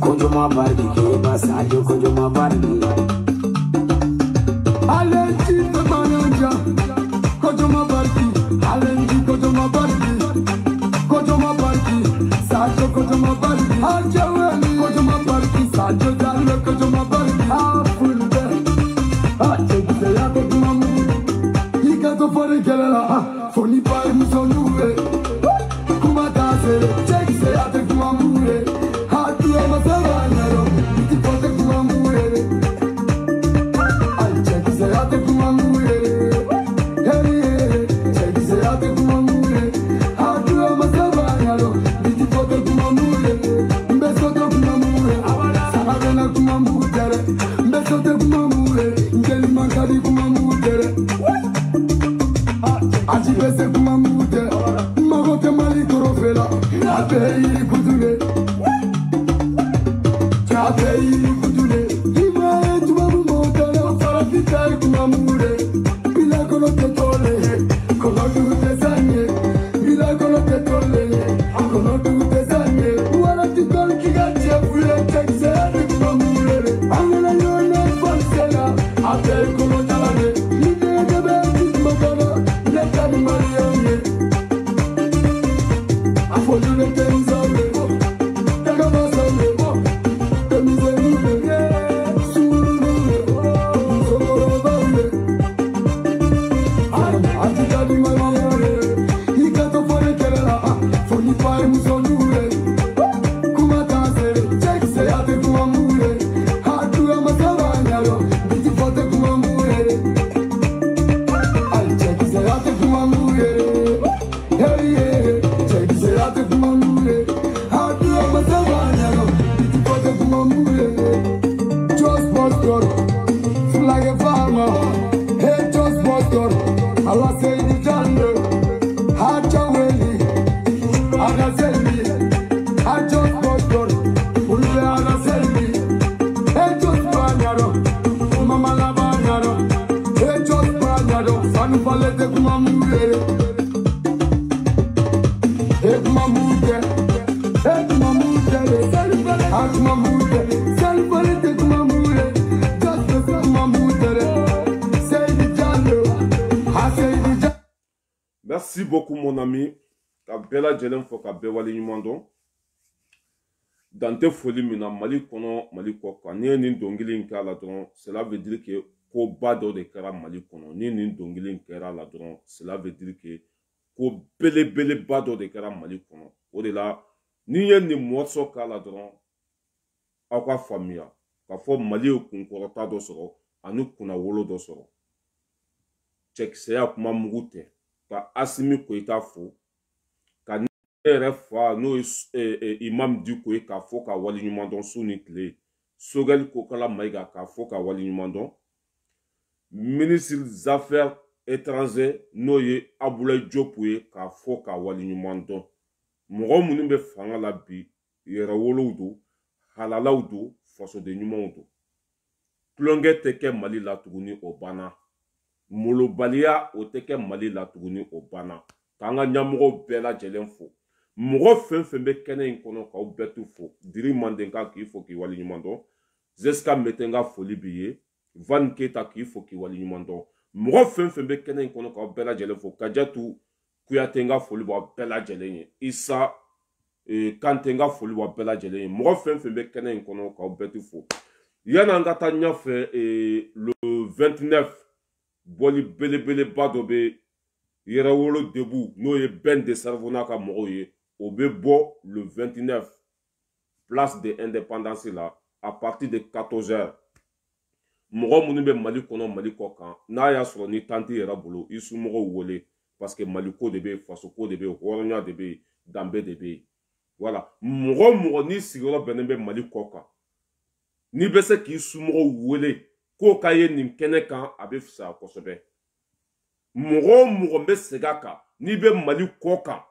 Kojoma bardi ke basajo kojoma bardi. Alenji mananja kojoma bardi. Alenji kojoma bardi. Kojoma bardi. Sajo kojoma bardi. Ajawani kojoma bardi. Sajo dalo kojoma bardi. Afulbe. Achegise ya kojoma mu. Ikato fore kelela. Foni pai musonue. Kumatase. Chegise ya kojoma mu. Merci beaucoup mon ami. Ka bela jelen fo ka be wali nyumando. Dante foli mina Mali kono Mali koka. Ni ni dongili nkala don, cela veut dire que ko bado de kera Mali kono. Ni ni dongili nkera la don, cela veut dire que ko bele bado de kera Mali kono. O de la ni ye ni morso kala don aka famia. Ka fo Mali kunkorota do soro, anu kuna wolo do soro. Check se ya kuma mugute. Ka Assimi Koita fo ka nere fa no imam du ko ka fo ka wali nyumandon suni kle Sogel Kokala Maïga ka fo ka wali nyumandon ministre des affaires étrangères no ye Aboulaye Diop ka fo ka wali nyumandon mogo munu be fanga la bi yera wolowdo halalawdo faso de nyumando klonge teke Mali la tuguni obana Molobalia o teke Mali la tuguni o bana kanga nyamugo bela jelen fo mugo fen be kene in kono ka betu fo diri mandenka ki fo ki wali nyumando zeska metenga foli biye van keta ki fo ki wali nyumando mugo fen be kene in kono ka bela jelen fo kajatu kuyatenga foli bo bela jelen isa kantenga foli bo bela jelen mugo fen be kene in kono ka betu fo yana ngata nyafe le 29 Boli bele badobe yerawolo debout no ye ben de Servona ka mogo ye o be bo le 29 place de indépendance là à partir de 14h mogo munu be Mali kono Mali kokan na ya soro ni tanti yera bolo isu mogo wole parce que Mali ko de be faso ko de be horonya de be dambe de be voilà mogo ni sigoro benebe Mali kokan ni be se ki isu mogo wole ko kaye nim kene kan abe fisa kosobe mogo be segaka ni be Mali koka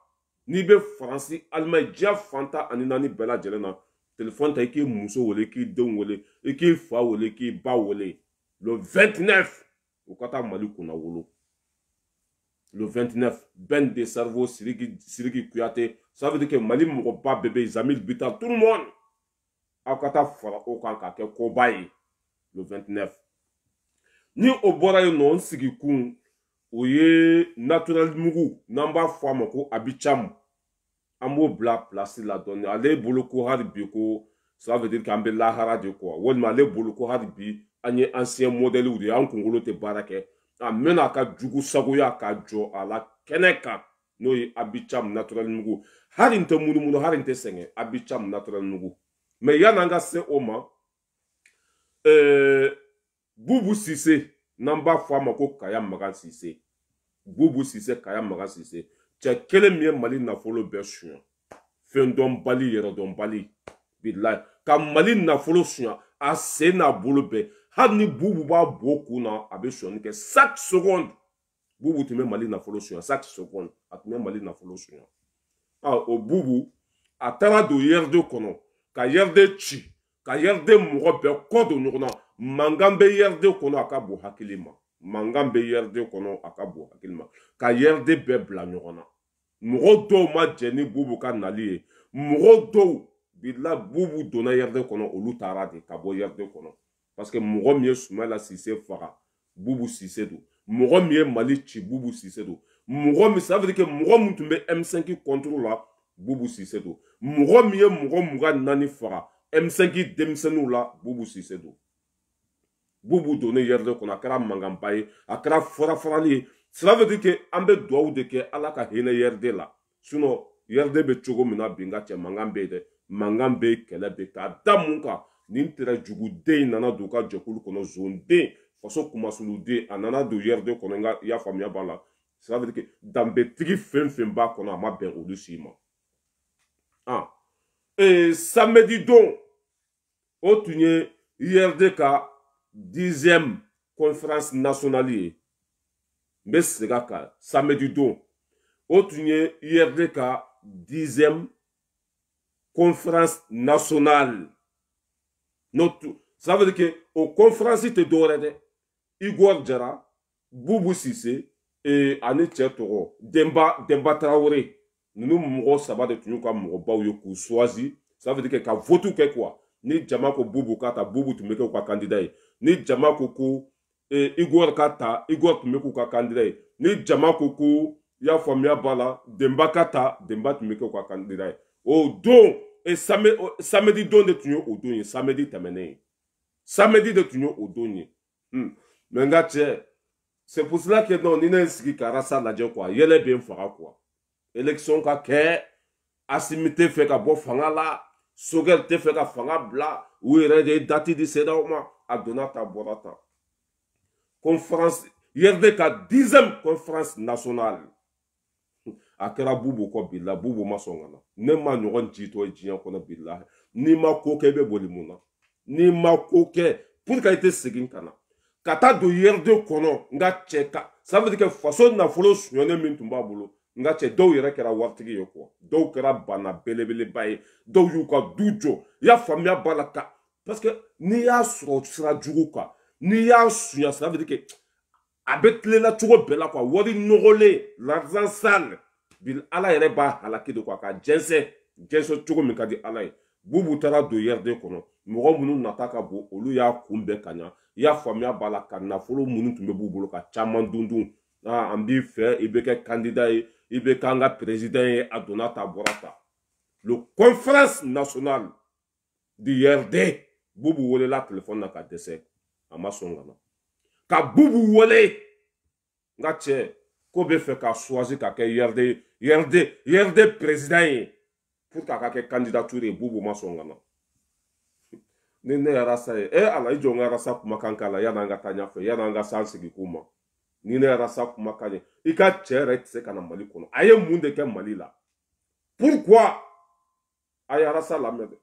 ni be Fransi Allemagne dia fanta anina ni bela jelena téléphone ta ki muso wole ki don wole ki fa wole ki ba wole le 29 o kata Mali kuna wolo le 29, Ben de Cerveau, Siriki Kouyaté, ça veut dire que Mali Mouroba, bébé, Zamil Bita, tout le monde, Akata Fara Okanka, Kobaye, le 29. Ni Obora non Sigikoun, Oye Naturel Mougou, Namba Famoko, Abicham, Amo Bla, placé la donne, allez Boloko Haribiko, ça veut dire qu'Ambe Lahara de quoi, ou allez Boloko Haribi, un ancien modèle ou de un Congolo te barake. Amen aka jugu sagoya ka jo ala keneka no yi abicham natural nugu harinte munu harinte senge abicham natural nugu mais yananga se oma Boubou Cissé namba fama ko kaya magan Cissé Boubou Cissé kaya magan Cissé tche kele mie Mali na folo besuya fendon bali yero don bali billahi ka Mali na folo suya a se na bolo be Hadi Boubou ba beaucoup na abe shoni ke chaque seconde Boubou te met Mali na folo sur chaque seconde a te met Mali na folo sur o Boubou a tara do yerde kono ka yerde chi ka yerde mo be kodo nyona mangambe yerde kono akabo hakilima mangambe yerde kono akabo hakilima ka yerde be bla nyona mo do ma jeni Boubou ka nali mo do billa Boubou dona yerde kono olu tara de kabo yerde kono. Parce que Mourom ye Soumela Cissé Fara, Boubou Cissé do. Mourom ye Mali Chi, Boubou Cissé do. Mourom, ça veut dire que Mourom tombe M5 contrôle là, Boubou Cissé do. Mourom ye Mourom Mouga Nani Fara, M5 Demsenou là, Boubou Cissé do. Boubou donné hier de qu'on a kara mangampaye, a kara fora forali. Cela veut dire que Ambe doit ou de que Allah ka hene hier de là. Sinon, hier de be chogo mina binga che mangambe de, mangambe kelebe ka damunka. N'intérêt du goût de nana doka jekulu kono zone de façon kuma sulu de anana do yerde kono nga ya famia bala ça veut dire que dambe tigi fem ba kono ama ben olu sima ah et samedi don o tunye yerde ka 10e conférence nationale mais c'est ka samedi don o tunye yerde ka 10e conférence nationale. Ça veut dire que aux conférences te doré Igor Djara, Boubou Cissé et Anne Tchetoro, Demba Traoré, nous mourons sabat de tout comme Mouroba ou choisi. Ça veut dire que quand vote ou quoi, ni Djamako Boubou Kata, Boubou tu mets quoi candidat, ni Djamako Igor Kata, Igor tu mets quoi candidat, ni Djamako ya famia bala, Demba Kata, Demba tu mets quoi candidat. Oh donc et samedi don de tunyo au donye, samedi terminé. Samedi de tunyo au donye. Mais c'est pour cela que non, nina nsiki karasa la dje quoi, yele bien fera quoi. Élection ka ke, asimite fait ka bo fanga la, sogel te fait ka fanga bla, ou ire de dati di seda oma, adonata borata. Conférence, yerde ka 10e conférence nationale. Akera Boubou ko billa Boubou masongana ne ma nyogon jito e jiyan kono billa ni ma ko kebe bolimuna ni ma ko ke pour ka ite segin kana kata do yerde kono nga cheka ça veut dire que façon na folo sunyone min tumba bolo nga che do yere kera wartigi yoko do kera bana belebele baye do yuka dujo ya famia balaka parce que ni ya sura juguka ni ya sunya ça veut dire que abetle la tugo bela quoi wori nogole l'argent sale bil ala yere ba halaki de quoi ka jense chogo mi ka di ala ye Boubou tara do yerde kono mogo munu nataka bo olu ya kumbe kanya ya famia bala ka nafolo munu tumbe Boubou ka chaman dundun ambi fe ibeke candidat ibe kanga président adonata borata le conférence nationale du YRD Boubou wole la téléphone na ka dese ama songana ka Boubou wole nga che ko be fait ka choisir ka ke YRD président pour ka ke candidature Boubou masongana ne yarasa ala ijo ngarasa kuma kankala ya nanga tanya fe ya nanga sansigi kuma ni ne yarasa kuma kanye ika chere tse kana Mali kono aye munde ke Mali la pourquoi ayarasa la mede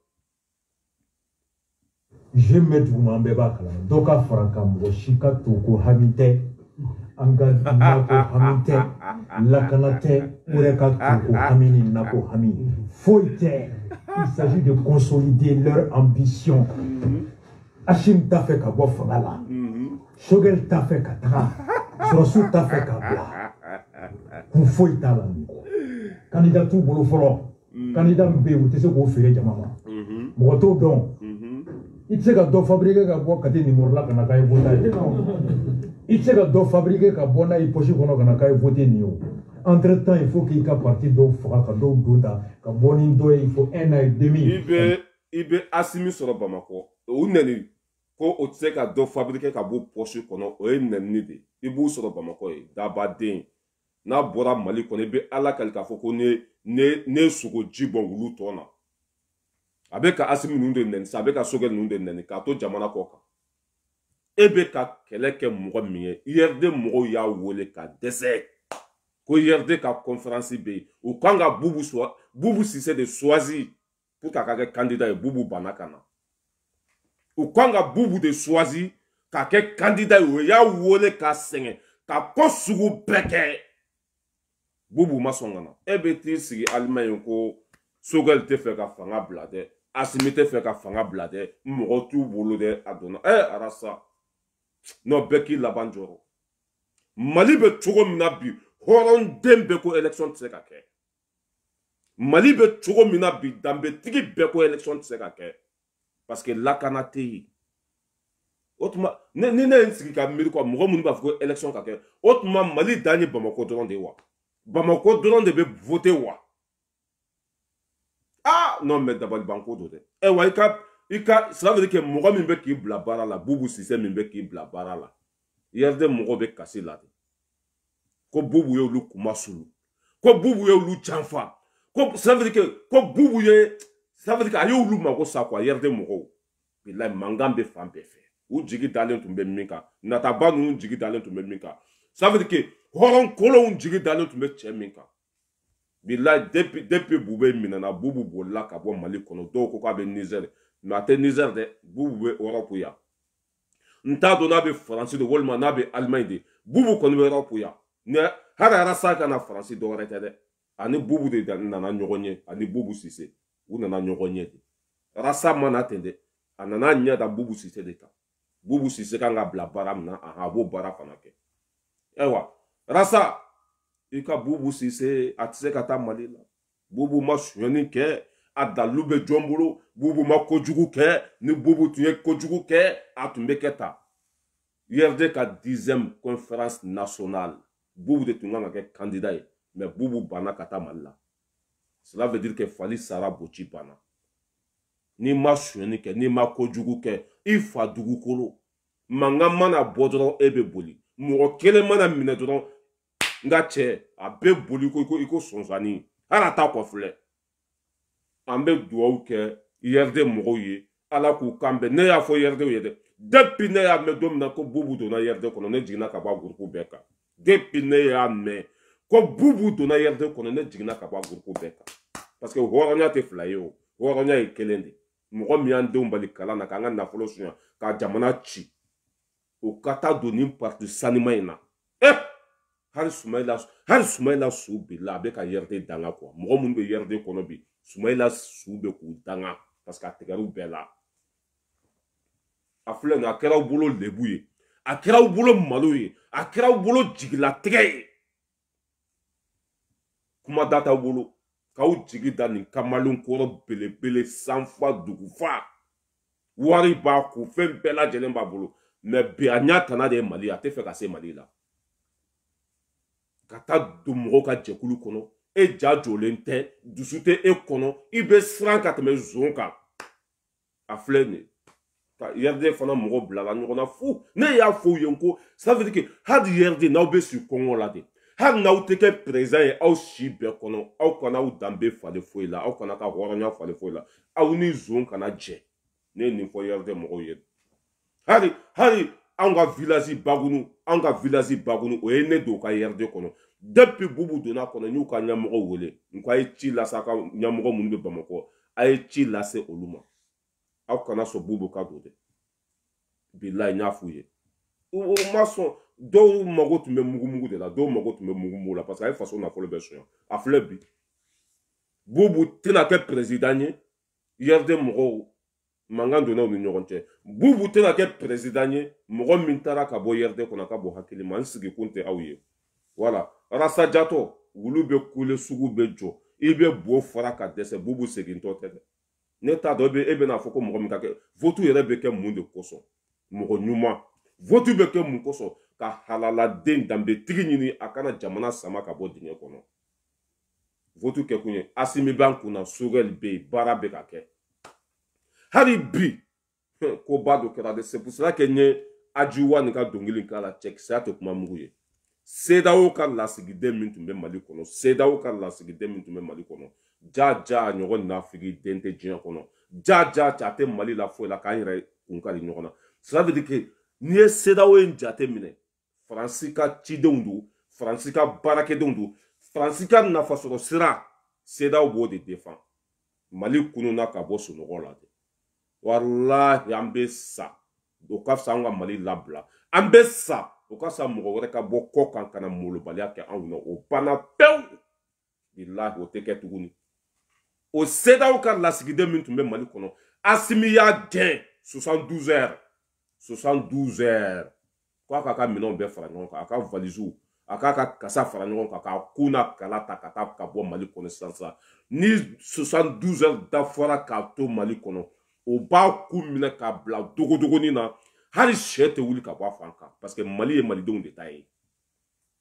je met umambe bakala doka franka mo shika toko hamite anga nako hamite lakanate ureka toko hamini nako hamini foite. Il s'agit de consolider leur ambition. Hachim t'a fait qu'à boire Fangala. Shogel t'a fait qu'à Tra. Sorosu t'a fait qu'à Bla. kun foyi t'a la nin kɔ candidat t'u bolo fɔlɔ candidat min bɛ yen u tɛ se k'o feere jama ma mɔgɔ t'o dɔn i tɛ se ka dɔ fabriquer ka bɔ kati numéro la ka na k'a ye voté ye i tɛ se ka dɔ fabriquer ka bɔ n'a ye poche kɔnɔ ka na k'a ye voté nin ye o entre temps il faut k'i ka parti dɔw faga ka dɔw don ta ka bɔ ni dɔ ye il faut 1 an et demi i bɛ Asimi sɔrɔ Bamakɔ o nɛni ko o tɛ se ka dɔ fabriquer ka bɔ poche kɔnɔ o ye nɛnini de i b'u sɔrɔ Bamakɔ ye dabaden n'a bɔra Mali kɔnɔ i bɛ Ala kali k'a fɔ ko ne sogo ji bɔn wulu tɔ na a bɛ ka Asimi ninnu de nɛni a bɛ ka Sogɛl ninnu de nɛni k'a to jamana kɔ kan e bɛ ka kɛlɛ kɛ mɔgɔ min ye IRD mɔgɔw y'a wele ka dɛsɛ ko IRD ka conférence bɛ yen u kan ka Boubou Cissé de choisir pour k'a kɛ candidat ye Boubou banna ka na u kan ka Boubou de choisir k'a kɛ candidat ye o y'a wele k'a sɛgɛn ka ko sugu bɛɛ kɛ Boubou ma sɔn ka na e bɛ t'i sigi Allemagne ko Sogɛl tɛ fɛ ka fanga bila dɛ Asimi tɛ fɛ ka fanga bila dɛ mɔgɔ t'u bolo dɛ a donna arasa non bɛɛ k'i laban jɔrɔ Mali bɛ cogo min na bi hɔrɔnden bɛɛ ko élection tɛ se ka kɛ Mali bɛ cogo min na bi danbetigi bɛɛ ko élection tɛ se ka kɛ parce que lakana tɛ yen o tuma ni ne ye n sigi ka miiri kɔ mɔgɔ minnu b'a fɔ ko élection ka kɛ o tuma Mali dan ye Bamakɔ dɔrɔn de ye wa Bamakɔ dɔrɔn de bɛ voter wa non mais dabali banko do dɛ wa i ka cela veut dire que mɔgɔ min bɛ k'i bila baara la Boubou Cissé min bɛ k'i bila baara la IRD mɔgɔ bɛ kasi la de ko Boubou ye olu kuma sulu ko Boubou ye olu janfa ko cela veut dire que ko Boubou ye cela veut dire que a y'olu mago sa quoi IRD mɔgɔw bilahi mankan bɛ fan bɛɛ fɛ u jigi dalen tun bɛ min kan nataba ninnu jigi dalen tun bɛ min kan cela veut dire que hɔrɔn kolonw jigi dalen tun bɛ cɛ min kan bilahi depuis Boubou minɛna Boubou bolila ka bɔ Mali kɔnɔ dɔw ko k'a bɛ Niger mais a tɛ Niger dɛ Boubou bɛ Europe yan n t'a dɔn n'a bɛ Faransi de walima n'a bɛ Allemagne de Boubou kɔni bɛ Europe yan hali Arasa ka na Faransi dɔwɛrɛ tɛ dɛ ani Boubou de nana ɲɔgɔn ye ani Boubou Cissé u nana ɲɔgɔn ye de Arasa mana ten dɛ a nana ɲɛ da Boubou Cissé de kan Boubou Cissé kan ka bila baara min na a b'o baara fana kɛ ayiwa Arasa i ka Boubou Cissé a tɛ se ka taa Mali la Boubou ma sonyɛni kɛ a dalu bɛ jɔn bolo Boubou ma kojugu kɛ ni Boubou tun ye kojugu kɛ a tun bɛ kɛ tan IRD ka 10e conférence nationale Boubou de tun kan ka kɛ candidat ye mais Boubou banna ka taa Mali la cela veut dire que Fali Sara Boci banna n'i ma sonyɛni kɛ n'i ma kojugu kɛ i fa dugukolo mankan mana bɔ dɔrɔn e bɛ boli mɔgɔ kelen mana minɛ dɔrɔn nga cɛ a bɛ boli ko i ko sɔnsani hali a t'a kɔ filɛ an bɛ dugawu kɛ IRD mɔgɔw ye ala k'u kan bɛn ne y'a fɔ IRD ye dɛ depuis ne y'a mɛn don min na ko Boubou donna IRD kɔnɔ ne jiginna ka bɔ a groupe bɛɛ kan depuis ne y'a mɛn ko Boubou donna IRD kɔnɔ ne jiginna ka bɔ a groupe bɛɛ kan parce que hɔrɔnya tɛ fila ye o hɔrɔnya ye kelen de mɔgɔ min y'an denw bali kalan na k'an ka nafolo suɲɛ ka jamana ci o ka taa don nin parti sanima in na hali Sumayila Su bila a bɛ ka IRD danga quoi mɔgɔ minnu bɛ IRD kɔnɔ bi Sumayila Su bɛ k'u danga parce que a tigɛr'u bɛɛ la a filɛ nin a kɛra aw bolo lebu ye a kɛra aw bolo malo ye a kɛra aw bolo jigilatigɛ ye kuma da t'aw bolo k'aw jigi da nin kamalen kɔrɔ belebele sanfa dugufa wari b'a kun fɛn bɛɛ lajɛlen b'a bolo mais bi a ɲa tana de ye Mali a tɛ fɛ ka se Mali la ka taa don mɔgɔw ka jɛkulu kɔnɔ e ja jɔlen tɛ dusu tɛ e kɔnɔ i bɛ siran ka tɛmɛ zon kan a filɛ nin ka IRD fana mɔgɔ bilala ɲɔgɔn na fu ne y'a fɔ u ye ko ça veut dire que hali IRD n'aw bɛ si kɔngɔ la de hali n'aw tɛ kɛ président ye aw si bɛɛ kɔnɔ aw kana aw danbe falen foyi la aw kana ka hɔrɔnya falen foyi la aw ni zon kana jɛ ne ye nin fɔ IRD mɔgɔw ye hali anw ka village Bagunu o ye ne don ka IRD kɔnɔ depuis Boubou donna kɔnɔ n y'u ka ɲɛmɔgɔw wele n ko a ye ci lase aw ka ɲɛmɔgɔ minnu bɛ Bamakɔ a ye ci lase olu ma aw kana sɔn Boubou ka don dɛ bilahi n y'a f'u ye o ma sɔn dɔw mago tun bɛ mugumugu de la dɔw mago tun bɛ mugumugu la parce que a ye faso nafolo bɛɛ sonya a filɛ bi Boubou tɛna kɛ président ye IRD mɔgɔw mankan donna u ni ɲɔgɔn cɛ Boubou tɛna kɛ président ye mɔgɔ min taara ka bɔ IRD kɔnɔ ka bɔ hakili ma n sigikun tɛ aw ye voilà Rassa Diato wulu be kule sugu be jɔ i be bo fara ka dɛsɛ bubu segintɔ tɛ dɛ ne t'a dɔn e bɛna fɔ ko mɔgɔ min ka kɛ votu yɛrɛ bɛ kɛ mun de kosɔn mɔgɔ ɲuman votu bɛ kɛ mun kosɔn ka halaladen danbetigi ɲini a kana jamana sama ka bɔ dingɛ kɔnɔ votu kɛ kun ye Asimi b'an kunna Sogɛli bɛ yen baara bɛ ka kɛ hali bi ko ba dɔ kɛra de c'est pour cela que n ye Ajiwa nin ka dɔnkili k'a la cɛkisɛya tɛ kuma mugu ye CEDEAO ka lasigiden min tun bɛ Mali kɔnɔ CEDEAO ka lasigiden min tun bɛ Mali kɔnɔ jaja ɲɔgɔn nafigi den tɛ diɲɛ kɔnɔ jaja a tɛ Mali la foyi la k'an yɛrɛ kun kari ɲɔgɔn na cela veut dire que n'i ye CEDEAO in jate minɛ Faransi ka cidenw don Faransi ka baarakɛdenw don Faransi ka nafasɔrɔ sira CEDEAO b'o de défend Mali kununa ka bɔ sunɔgɔ la de walahi an bɛ sa o ka fisa an ka Mali labila an bɛ sa o ka fisa mɔgɔ wɛrɛ ka bɔ kɔ kan kana molobaliya kɛ anw na o banna pewu bilahi o tɛ kɛ tuguni o CEDEAO ka lasigiden min tun bɛ Mali kɔnɔ Asimi y'a gɛn 72 heures 72 heures k'a k'a ka minɛnw bɛɛ fara ɲɔgɔn kan a ka valisiw a k'a ka kasa fara ɲɔgɔn kan k'a kun n'a kala ta ka taa ka bɔ Mali kɔnɔ sisan ni 72 heures dafara k'a to Mali kɔnɔ o b'a ku minɛ k'a bila dogodogonin na hali sɛ tɛ wuli ka bɔ a fan kan parce que Mali ye malidenw de ta ye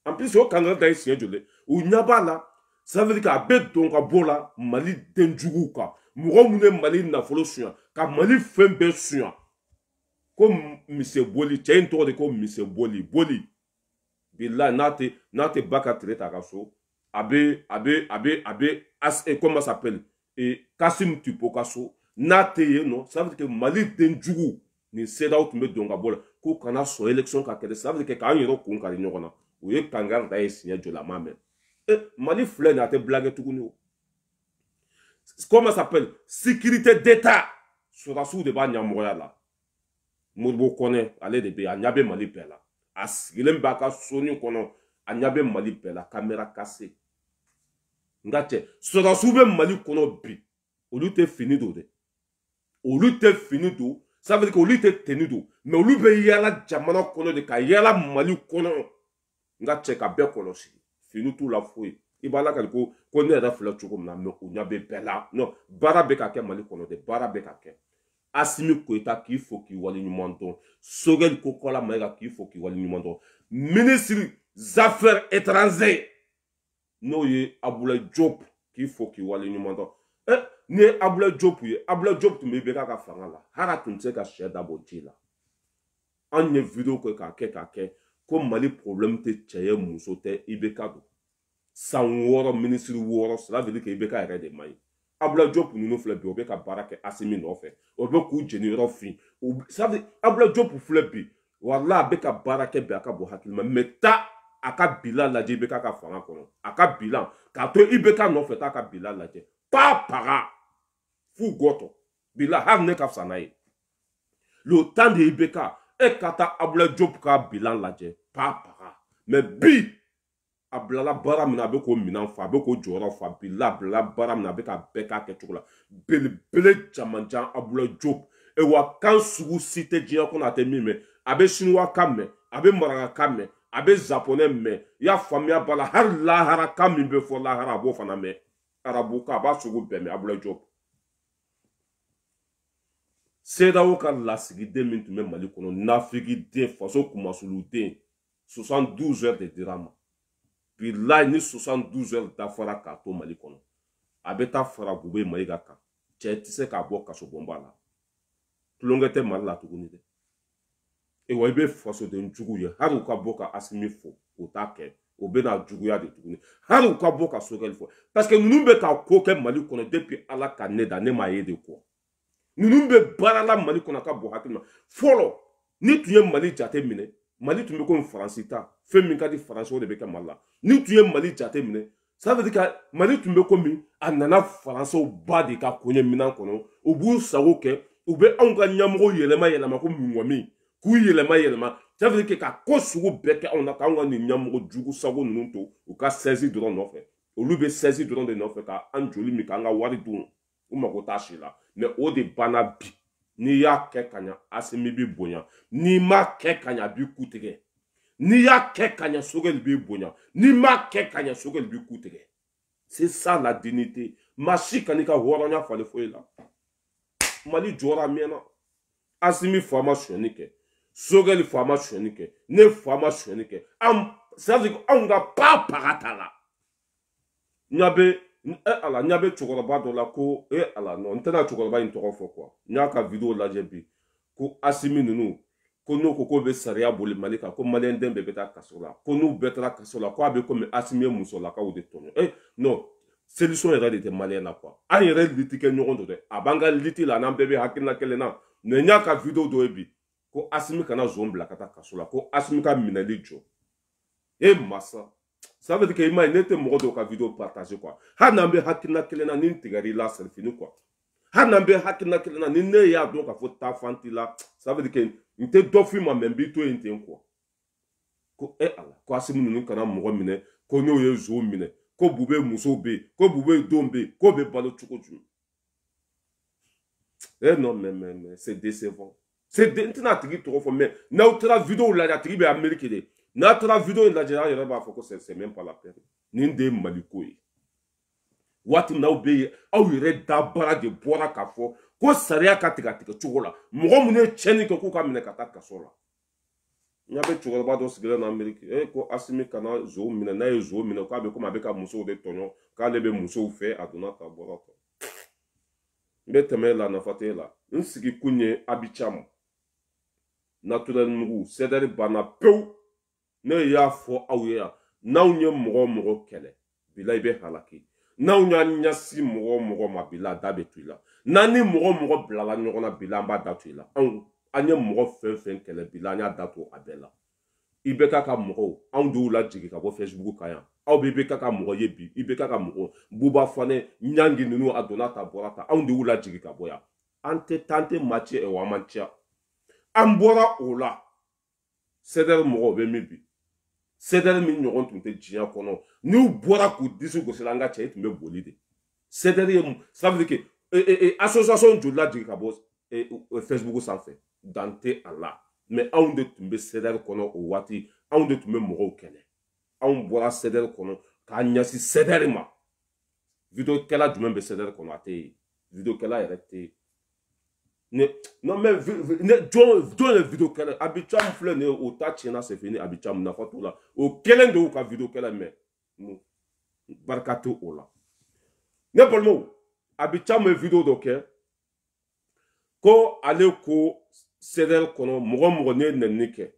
en plus o kankari da ye siɲɛ joli u ɲɛ b'a la ça veut dire k'a bɛ don ka bɔ la Mali den juguw kan mɔgɔ minnu ye Mali nafolo suɲɛ ka Mali fɛn bɛɛ suɲɛ ko mise boli cɛ in tɔgɔ de ko mise boli bilahi n'a tɛ ba ka tile ta a ka so a bɛ comment ça s'appelle Kassim Tipo ka so n'a tɛ yen nɔ ça veut dire que Mali den jugu ni CEDEAO tun bɛ don ka bɔ la ko kana sɔn élection ka kɛ ça veut dire que k'an yɛrɛ kun kari ɲɔgɔn na o ye kangari da ye siɲɛ joli a ma mɛn Mali filɛ nin a tɛ blague tuguni o comment ça s'appelle sécurité d'état sɔrɔdasiw de b'a ɲɛmɔgɔya la Modibo Kɔnɛ ale de bɛ yen a ɲɛ bɛ Mali bɛɛ la a sigilen b'a ka soni kɔnɔ a ɲɛ bɛ Mali bɛɛ la caméra cassée nka cɛ sɔrɔdasiw bɛ Mali kɔnɔ bi olu tɛ fini don dɛ olu tɛ fini don ça veut dire que olu tɛ tenue don mais olu bɛ yala jamana kɔnɔ de ka yala Mali kɔnɔ nka cɛ ka bɛɛ kɔlɔsi fini t'u la foyi i b'a la kali ko ne yɛrɛ filɛ cogo min na mais u ɲɛ bɛ bɛɛ la non baara bɛ ka kɛ Mali kɔnɔ de baara bɛ ka kɛ Asimi Goïta k'i fo k'i waleɲuman dɔn Sogɛli Kokola Mayiga k'i fo k'i waleɲuman dɔn ministre des affaires étrangères n'o ye Abdoulaye Diop k'i fo k'i waleɲuman dɔn ni ye Abdoulaye Diop ye Abdoulaye Diop tun bɛ IBK ka fanga la hali a tun tɛ se ka sɛ dabɔ ji la an ye video kɛ k'a kɛ ko Mali problème tɛ cɛ ye muso tɛ IBK don san 6 ministre 6 cela veut dire que IBK yɛrɛ de man ɲi Abdoulaye Diop ninnu filɛ bi o bɛ ka baara kɛ Asimi nɔfɛ o bɛ k'u jeni yɔrɔ fin ça veut dire Abdoulaye Diop filɛ bi walahi a bɛ ka baara kɛ bi a ka bɔ hakili ma mais taa a ka bilan lajɛ IBK ka fanga kɔnɔ a ka bilan k'a to IBK nɔfɛ taa ka bilan lajɛ pas paga fu gɔtɔ bilan hali ne ka fisa n'a ye le temps de IBK e ka taa Abdoulaye Diop ka bilan lajɛ pas paga mais bi a bilala baara min na a bɛ k'o minɛn fa a bɛ k'o jɔyɔrɔ fa bilahi a bilala baara min na a bɛ ka bɛɛ k'a kɛcogo la belebele jamanjan Abdoulaye Diop wa kan sugu si tɛ diɲɛ kɔnɔ a tɛ min mɛn a bɛ chinois kan mɛn a bɛ marakakan mɛn a bɛ japonais mɛn i y'a faamuya b'a la hali lahara kan min bɛ fɔ lahara a b'o fana mɛn arabukan a b'a sugu bɛɛ mɛn Abdoulaye Diop CEDEAO ka lasigiden min tun bɛ Mali kɔnɔ nafigiden faso kumasuluden 72 heures de dira ma bilahi ni 72 heures dafara k'a to Mali kɔnɔ a bɛ taa fara Bube Mayiga kan cɛ tɛ se k'a bɔ kasobonba la tulonkɛ tɛ Mali la tuguni dɛ wa i bɛ fasoden jugu ye hali u ka bɔ ka Asimi fo o t'a kɛ o bɛ na juguya de tuguni hali u ka bɔ ka Sogɛli fo parce que ninnu bɛ ka ko kɛ Mali kɔnɔ depuis Ala ka ne da ne m'a ye de kɔ ninnu bɛ baara la Mali kɔnɔ ka bɔ hakili ma fɔlɔ ni tun ye Mali jate minɛ Mali tun bɛ komi Faransi ta fɛn min ka di Faransi o de bɛ kɛ Mali la ni tun ye Mali jate minɛ ça veut dire que Mali tun bɛ komi a nana Faransiw ba de ka koɲɛ minɛn kɔnɔ u b'u sago kɛ u bɛ anw ka ɲɛmɔgɔ yɛlɛma ko mɔmi k'u yɛlɛma ça veut dire que ka ko sugu bɛɛ kɛ anw na k'anw ka nin ɲɛmɔgɔ jugu sago ninnu to u ka saisie dɔrɔn nɔfɛ olu bɛ saisie dɔrɔn de nɔfɛ ka an joli min k'an ka wari dun u mago t'a si la mais o de banna bi n'i y'a kɛ ka ɲa Asimi bi bonya n'i m'a kɛ ka ɲa a b'i ku tigɛ Ni y'a kɛ ka ɲɛ Sogɛl b'i bonya. Ni m'a kɛ ka ɲɛ Sogɛl b'i ku tigɛ. C'est ça la dignité. Ma si kan'i ka hɔrɔnya falen foyi la. Mali jɔra mɛnna. Asimi fa ma sonyani kɛ. Sogɛl fa ma sonyani kɛ. Ne fa ma sonyani kɛ. Ça veut dire anw ka pa pagata la. Ɲabe ala ɲabe cɛkɔrɔba dɔ la ko ala non n tɛna cɛkɔrɔba in tɔgɔ fɔ quoi. N y'a ka vidéo lajɛ bi. Ko Asimi ninnu ko n'o ko k'o bɛ sariya boli Mali kan ko maliyɛn den bɛɛ bɛ taa kaso la. Ko n'u bɛɛ taara kaso la ko a bɛ komi Asimi ye musolakaw de tɔɲɔ. Non. Solution yɛrɛ de tɛ maliyɛn na quoi. An yɛrɛ liti kɛ ɲɔgɔn don dɛ. A b'an ka liti la n'an bɛɛ bɛ hakilina kelen na. Mais n y'a ka vidéo dɔ ye bi. Ko Asimi kana zon bila ka taa kaso la. Ko Asimi ka minɛli jɔ. Massa. Ça veut dire que il n'était mɔgɔ dɔw ka vidéo partager quoi. Hali n'an bɛ hakilina kelen na ni n tigɛr'i la c'est fini quoi. Hali n'an bɛ hakilina kelen na ni ne y'a dɔn k'a fɔ taa fan t'i la. Ça veut dire que n tɛ dɔ f'i ma mais n b'i to yen ten quoi. Ko ala ko Asimi ninnu kana mɔgɔ minɛ ko n'o ye zon minɛ. Ko bube muso be ko bube don be ko be balo cogo jumɛn. Non mais c'est décevant. C'est ntina tigi tɔgɔ fɔ mais n'aw taara vidéo lajɛ a tigi bɛ Amérique de. N'a taara vidéo in lajɛ an yɛrɛ b'a fɔ ko c'est même pas la peine. Nin de ye Maliko ye. Waati min n'aw bɛ yen aw yɛrɛ dabara de bɔra k'a fɔ ko sariya ka tigɛ a tigɛ cogo la. Mɔgɔ minnu ye tiɲɛni kɛ k'u ka minɛ ka taa kaso la. N y'a bɛ cɛkɔrɔba dɔ sigilen na Amérique ko Asimi kana zon minɛ n'a ye zon minɛ k'a bɛ komi a bɛ ka musow de tɔɲɔ k'ale bɛ musow fɛ a donna ta bɔra ta. N bɛ tɛmɛ la nafa t'e la. N sigi kun ye Abidjan naturel mugu Cédar banna pewu. Ne y'a fɔ aw ye yan n'aw ye mɔgɔ o mɔgɔ kɛlɛ bila i bɛ halaki. N'aw y'a ɲɛsin mɔgɔ o mɔgɔ ma bila a da bɛ to i la. N'an ni mɔgɔ o mɔgɔ bilala ɲɔgɔn na bila an b'a da to i la. An ye mɔgɔ fɛn fɛn kɛlɛ bila an y'a da to a bɛɛ la. I bɛ ka mɔgɔw anw de y'u lajigin ka bɔ Facebook kan yan. Aw bɛ bɛ ka mɔgɔ ye bi i bɛ ka mɔgɔ Buba Fane Ɲangi ninnu a donna ta bɔra ta anw de y'u lajigin ka bɔ yan. An tɛ taa an tɛ maa ci an man ciya. An bɔra o la. Cédar mɔgɔw bɛ min bi. Cédar min ɲɔgɔn tun tɛ diɲɛ kɔnɔ. N'u bɔra k'u disi gosi an ka cɛ i tun bɛ boli de. Cédar ye ça veut dire que association joli lajigin ka bɔ Facebook sanfɛ. Dan tɛ a la. Mais anw de tun bɛ Cédar kɔnɔ o waati anw de tun bɛ mɔgɔw kɛlɛ. Anw bɔra Cédar kɔnɔ k'a ɲɛsin Cédar ma. Vidéo kɛla jumɛn bɛ Cédar kɔnɔ a tɛ yen. Vidéo kɛla yɛrɛ tɛ yen. Non mais jɔn ye vidéo kɛla Abidjan filɛ nin ye o ta tiɲɛna c'est fini Abidjan nafa t'o la. O kelen de y'u ka vidéo kɛla mais barika tɛ o la. Ne balimaw Abidjan bɛ vidéo dɔ kɛ ko ale ko Cédar kɔnɔ mɔgɔ ne ye nɛnini kɛ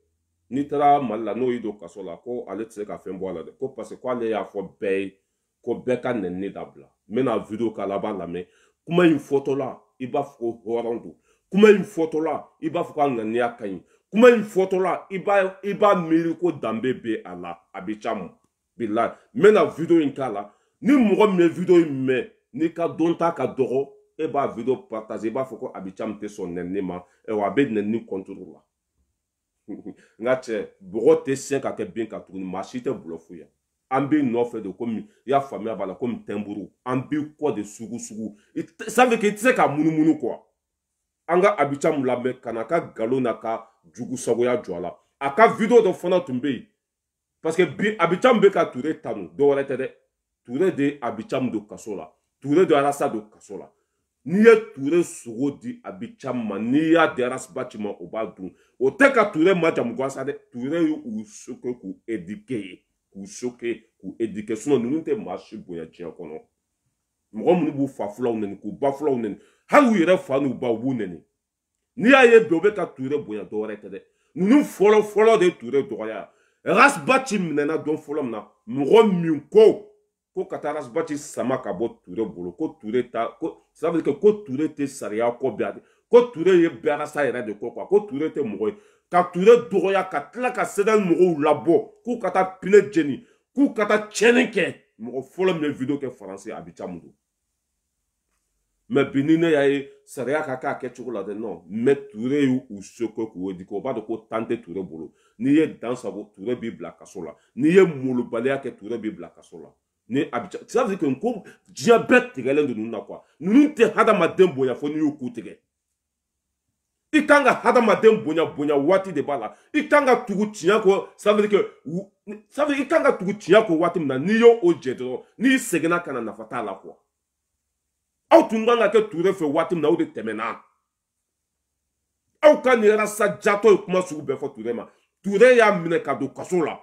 n'i taara Mali la n'o y'i don kaso la ko ale tɛ se ka fɛn bɔ a la dɛ ko parce que k'ale y'a fɔ bɛɛ ye ko bɛɛ ka nɛnini dabila n bɛna vidéo k'a la a b'a lamɛn kuma in fɔtɔla i b'a fɔ ko hɔrɔn don kuma in fɔtɔla i b'a fɔ ko a ŋaniya ka ɲi kuma in fɔtɔla i b'a miiri ko danbe bɛ a la Abidjan bilahi n bɛna vidéo in k'a la ni mɔgɔ min ye vidéo in mɛn n'i ka dɔnta ka dɔgɔ e b'a vidéo partager i b'a fɔ ko Abidjan tɛ sɔn nɛnini ma wa a bɛ nɛnini contre la n ka cɛ bɔgɔ tɛ sɛn ka kɛ bin kan tuguni maa si tɛ bluff yan an b'i nɔfɛ de komi i y'a faamuya b'a la komi tɛnburu an b'i kɔ de sugu ça veut dire que i tɛ se ka munumunu quoi an ka Abidjan lamɛn ka na ka nkalon n'a ka jugu sagoya jɔ a la a ka vidéo dɔ fana tun bɛ yen parce que bi Abidjan bɛ ka Touré tanu dɔwɛrɛ tɛ dɛ Touré de Abidjan don kaso la Touré de Arasa don kaso la n'i ye Touré sogo di Abidjan ma n'i y'a di Arasbach ma o b'a dun o tɛ ka Touré majamu gansan dɛ Touré y'u choqué k'u éduqué k'u éduqué sinon ninnu tɛ maa si bonya diɲɛ kɔnɔ mɔgɔ minnu b'u fa fulaw nɛni k'u ba fulaw nɛni hali u yɛrɛ fa n'u ba u b'u nɛni n'i y'a ye bi o bɛ ka Touré bonya dɔwɛrɛ tɛ dɛ ninnu fɔlɔ de Touré dɔgɔya Arasbach minɛna don fɔlɔ min na mɔgɔ min ko ka taa Arasbach sama ka bɔ Touré bolo ko Touré ta ko ça veut dire que ko Touré tɛ sariya kɔ bi ko Touré ye bɛɛ Arasa yɛrɛ de kɔ quoi ko Touré tɛ mɔgɔ ye ka Touré dɔgɔya ka tila ka Cédar mɔgɔw labɔ k'u ka taa pine jeni k'u ka taa tiɲɛni kɛ mɔgɔ fɔlɔ min ye vidéo kɛ français Abidjan don mais bi ni ne y'a ye sariya ka k'a kɛcogo la dɛ non mais Touré y'u choqué k'u éduqué o b'a dɔn ko tan tɛ Touré bolo n'i ye dan sago Touré b'i bila kaso la n'i ye molobaliya kɛ Touré b'i bila kaso la ni Abidjan ça veut dire que ko diɲɛ bɛɛ tigɛlen don ninnu na quoi ninnu tɛ hadamaden bonya fo n'i y'u ku tigɛ I kan ka hadamaden bonya waati de b'a la. I kan ka tugu tiɲɛ kɔ, ça veut dire que i kan ka tugu tiɲɛ kɔ waati min na n'i y'o jɛ dɔrɔn n'i seginna ka na nafa t'a la quoi. Aw tun kan ka kɛ Ture fɛ waati min na o de tɛmɛna. Aw ka nin rasa jatɔ ye kuma sugu bɛɛ fɔ Ture ma. Ture y'a minɛ ka don kaso la.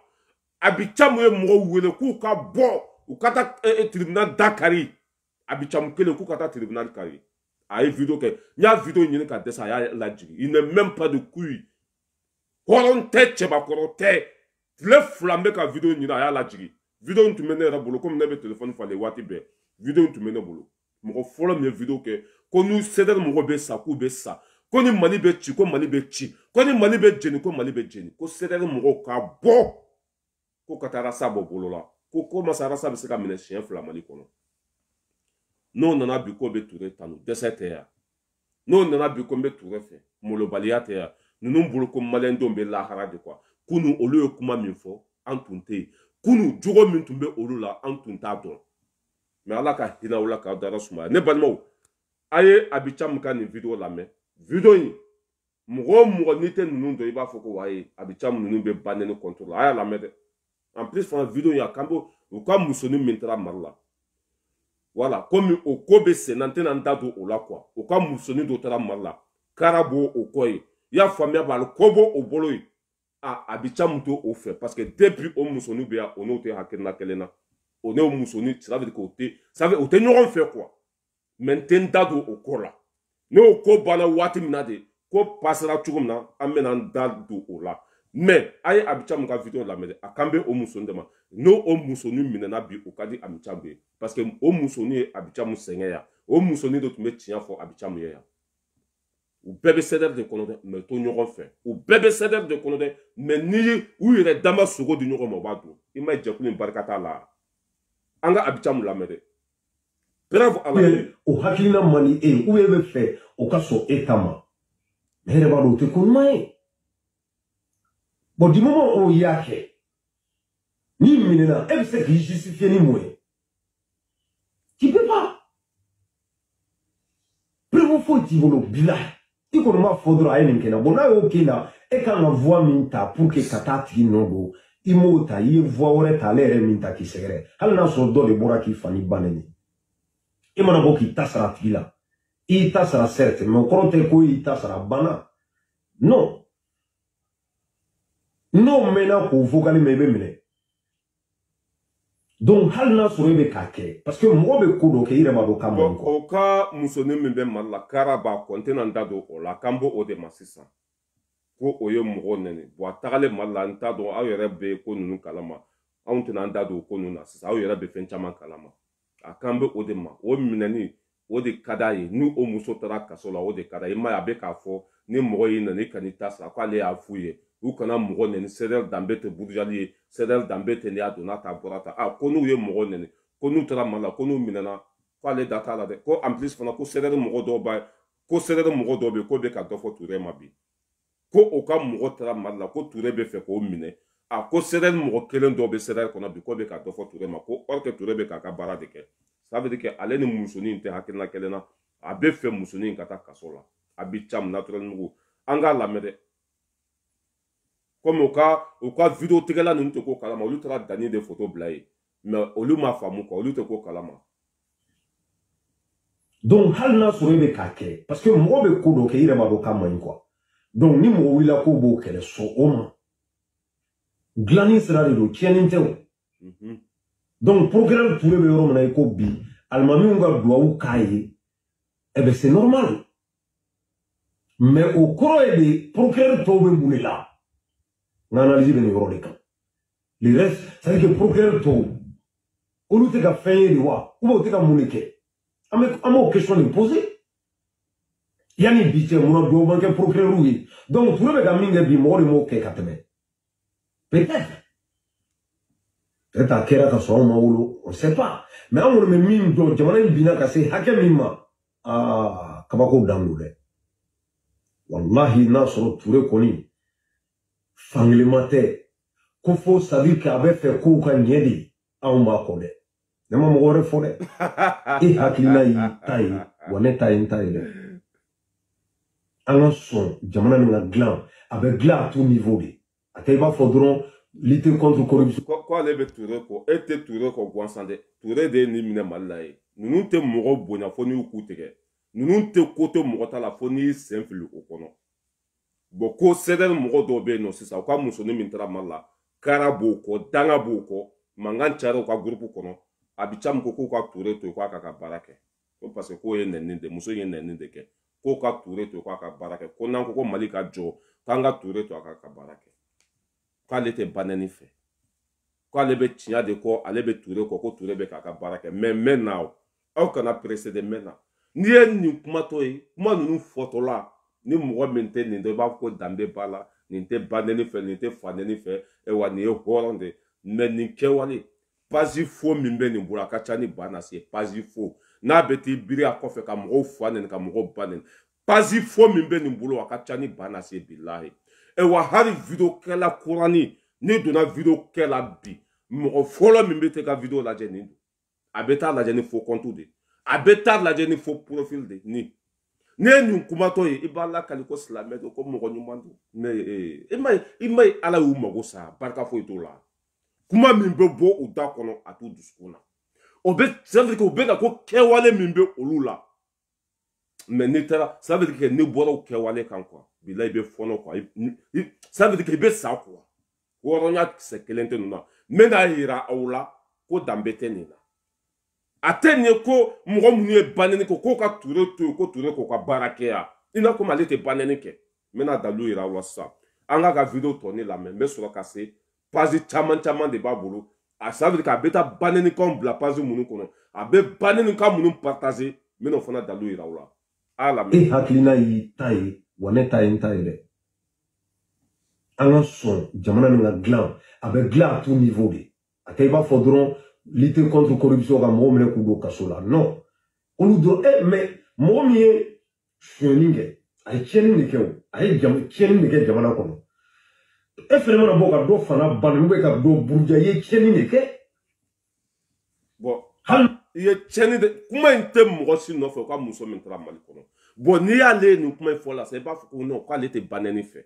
Abidjan ye mɔgɔw wele k'u ka bɔ u ka taa tribunal Dakari. Abidjan kelen k'u ka taa tribunal kari. A ye vidéo kɛ. N y'a vidéo ɲini ka dɛsɛ a y'a lajigin. Il n'est même pas de couille. Hɔrɔn tɛ cɛbakɔrɔ tɛ. Tile fila n bɛ ka vidéo ɲini a y'a lajigin. Vidéo in tun bɛ ne yɛrɛ bolo komi ne bɛ téléphone falen waati bɛɛ. Vidéo in tun bɛ ne bolo. Mɔgɔ fɔlɔ min ye vidéo kɛ ko n'u CDR mɔgɔw bɛ sa k'u bɛ sa. Ko ni Mali bɛ ci ko Mali bɛ ci. Ko ni Mali bɛ jeni ko Mali bɛ jeni. Ko CDR mɔgɔw ka bɔ. Ko ka taa rasa bɔ bolo la. Ko masa rasa bɛ se ka minɛ siɲɛ fila Mali kɔnɔ. N'o nana bi ko bɛ Ture tanu dɛsɛ tɛ yan. N'o nana bi ko bɛ Ture fɛ molobaliya tɛ yan. Ninnu bolo ko maliyɛndenw bɛ lahara de quoi. Kunu olu ye kuma min fɔ an tun tɛ yen. Kunu jogo min tun bɛ olu la an tun t'a dɔn. Mais Ala ka hinɛ o la k'aw dara sumaya. Ne balimaw a ye Abidjan min ka nin vidéo lamɛn. Vidéo in mɔgɔ o mɔgɔ n'i tɛ ninnu dɔn i b'a fɔ ko wayi Abidjan ninnu bɛ bannen ni contrôle a y'a lamɛn dɛ. En plus fana vidéo in a kan bɛ u ka musonin min taara Mali la. Voilà, comme o ko bɛ sen na n tɛna n da don o la quoi. O ka musonin dɔ taara Mali la. Kara b'o o kɔ ye. I y'a faamuya b'a la ko b'o o bolo ye. Abidjan mun t'o fɛ parce que depuis o musonin bɛ yan o n'o tɛ hakilina kelen na. O n'o musonin ça veut dire qu'o tɛ ɲɔgɔn fɛ quoi. Mais n tɛ n da don o ko la. N'o ko banna waati min na de ko passera cogo min na an bɛna n da don o la. Mais a ye Abidjan mun ka vidéo lamɛn a kan bɛ o musonin de ma. N'o musonin minɛna bi o ka di Abidjan bɛ ye. Parce que o musonin ye Abidjan mun sɛgɛn yan. O musonin de tun bɛ tiɲɛ fɔ Abidjan mun ye yan. U bɛɛ bɛ CDR de kɔnɔ dɛ mais to ɲɔgɔn fɛ. U bɛɛ bɛ CDR de kɔnɔ dɛ mais ni u yɛrɛ dama sogo di ɲɔgɔn ma o b'a dun. I ma ye jɛkulu in barika t'a la. An ka Abidjan mun lamɛn dɛ. Bravo ala. O hakilina mani e ou bɛ fɛ o ka sɔn e ta ma. Ne yɛrɛ b'a dɔn o tɛ ko ɲuman ye. Bon du moment où il y a que ni minena elle sait qu'il justifie ni moins. Tu peux pas. Prévu faut tu volo bila. Tu connais ma faudra à une kena. Bon là ok là et quand la voix minta pour que kata tigi nobo imota y voix ore ta l'air minta qui segre. Hal na so do le bora qui fani baneni. Et mon abo qui tasara tigi là. Il tasara certes mais quand te ko il tasara bana. Non. Non, maintenant, pour vous, allez me donc, hal na suru be kake. Parce que moi, be kudo ke ire mado kamo. Oka musoni mbe mala karaba kontena ndado ola kambo ode masisa. Ko oye mgo nene. Bo atagale mala ntado aw yere be ko nunu kalama. Aw tena ndado ko nunu asisa. Aw yere be fenchama kalama. Akambe ode ma. O minani ode kadaye. Nu o muso tara kasola ode kadaye. Ma yabe ka fo ni mgo yina ni kanita sa kwa le afuye. Ou kana mɔgɔ neni CDR danbe tɛ burujali ye CDR danbe tɛ ni a donna ta bɔra ta ko n'u ye mɔgɔ neni ko n'u taara Mali la ko n'u minɛna ko ale da t'a la dɛ ko en plus fana ko CDR mɔgɔ dɔw bɛ ko CDR mɔgɔ dɔw bɛ ko bɛ ka dɔ fɔ Ture ma bi ko o ka mɔgɔ taara Mali la ko Ture bɛ fɛ k'o minɛ ko CDR mɔgɔ kelen dɔw bɛ CDR kɔnɔ bi ko bɛ ka dɔ fɔ Ture ma ko or que Ture bɛ k'a ka baara de kɛ ça veut dire que ale ni musonin tɛ hakilina kelen na a bɛ fɛ musonin ka taa kaso la a bɛ cam naturel mugu an k'a lamɛn dɛ. Comme au cas vidéo tigala nous te ko kalama olu tara dani de photo blaye mais olu ma famu ko olu te ko kalama donc hal na suru be kake parce que mo be ko do ke ire ma do kamani quoi donc ni mo wila ko bo kele so oma glani sera de do tieninte donc programme Ture be yoro na ko bi almami nga do au kaye e be c'est normal mais au croix de procureur to be munela l'analyse de niveau de camp. Le reste, ça veut dire que le procureur tout, au lieu de faire de loi, ou au lieu de faire une question de poser. Il y a une bite, on a deux banques procureur. Donc, tout le monde a mis des mots de mots qui est peut-être. Peut-être à quel cas soit on ne sait pas. Mais on me mine donc, je m'en ai bien cassé, hakemima. Ah, kabako damnoule. Wallahi, n'a sur tout connu. Fanglemate, qu'on faut savoir qu'il avait fait quoi qu'on y ait dit, on m'a connu. Ne m'a m'aurait fondé. Et hakina y taille, ou n'est taille taille. an ka sɔn jamana nin ka dilan a bɛ dilan à tout niveau de a tɛ i b'a fɔ dɔrɔn lutter contre corruption. Ko ale bɛ Touré kɔ e tɛ Touré kɔ gansan dɛ Touré de ye nin minɛ Mali la ye ninnu tɛ mɔgɔ bonya fo n'i y'u k'u tigɛ ninnu tɛ ko to mɔgɔ ta la fo n'i y'i sen fili o kɔnɔ bon ko CDR mɔgɔ dɔw bɛ yen nɔ sisan u ka musonin min taara Mali la kara b'o kɔ danga b'o kɔ mankan cayara u ka groupe kɔnɔ Abicam ko k'u ka Touré to yen k'a ka baara kɛ ko parce que k'o ye nɛni de muso ye nɛni de kɛ k'o ka Touré to yen k'a ka baara kɛ ko n'an ko ko Mali ka jɔ k'an ka Touré to a ka baara kɛ k'ale tɛ banɛni fɛ k'ale bɛ tiɲɛ de kɔ ale bɛ Touré kɔ ko Touré bɛ k'a ka baara kɛ mais maintenant aw kana précéder maintenant n'i ye nin kumatɔ ye kuma ninnu fɔtɔla ni mɔgɔ min tɛ nin dɔn i b'a fɔ ko danbe b'a la nin tɛ banɛni fɛ nin tɛ fanɛni fɛ wa nin ye hɔrɔn de mais nin kɛwale page fo min bɛ nin bolo a ka ca ni ba na se page fo n'a bɛ t'i biri a kɔfɛ ka mɔgɔw fa nɛni ka mɔgɔw ba nɛni page fo min bɛ nin bolo a ka ca ni ba na se bilahi wa hali video kɛla kurani ni donna video kɛla bi mɔgɔ fɔlɔ min bɛ tɛ ka video lajɛ nin a bɛ taa lajɛ ni faux compte de a bɛ taa lajɛ ni faux profil de ni ne ye nin kumatɔ ye i b'a lakali ko silamɛ don ko mɔgɔ ɲuman don mais i ma ye ala y'u mago sa barika foyi t'o la kuma min bɛ bɔ u da kɔnɔ a t'u dusukun na o bɛ ça veut dire que u bɛ ka ko kɛwale min bɛ olu la mais n'i taara ça veut dire que ne bɔra o kɛwale kan quoi bilahi i bɛ fɔnɔ quoi ça veut dire que i bɛ sa quoi hɔrɔnya kisɛ kelen tɛ ninnu na n bɛna yira aw la ko danbe tɛ nin na a tɛ nin ye ko mɔgɔ minnu ye banɛni kɛ k'o ka Touré to yen ko Touré k'o ka baara kɛ yan i n'a komi ale tɛ banɛni kɛ n bɛna dalu yira aw la sisan an k'a ka video tɔni lamɛn n bɛ sɔrɔ ka se page caman caman de b'a bolo a ça veut dire que a bɛ taa banɛnikanw bila page minnu kɔnɔ a bɛ banɛnikan minnu partager n bɛna o fana dalu yira aw la a lamɛn. E hakilina y'i ta ye wa ne ta ye n ta ye dɛ an ka sɔn jamana nin ka dilan a bɛ dilan à tout niveau de a tɛ i b'a fɔ dɔrɔn lutter contre corruption ka mɔgɔw minɛ k'u don kaso la non olu dɔrɔn mais mɔgɔ min ye sonyɛli kɛ a ye tiɲɛni de kɛ o a ye tiɲɛni de kɛ jamana kɔnɔ e fɛnɛ mana bɔ ka dɔ fana bani ou bien ka dɔ buruja i ye tiɲɛni de kɛ bon i ye tiɲɛni de kuma in tɛ mɔgɔ si nɔfɛ u ka muso min taara Mali kɔnɔ bon n'i y'ale nin kuma in fɔ la sa i b'a fɔ ko non k'ale tɛ banɛni fɛ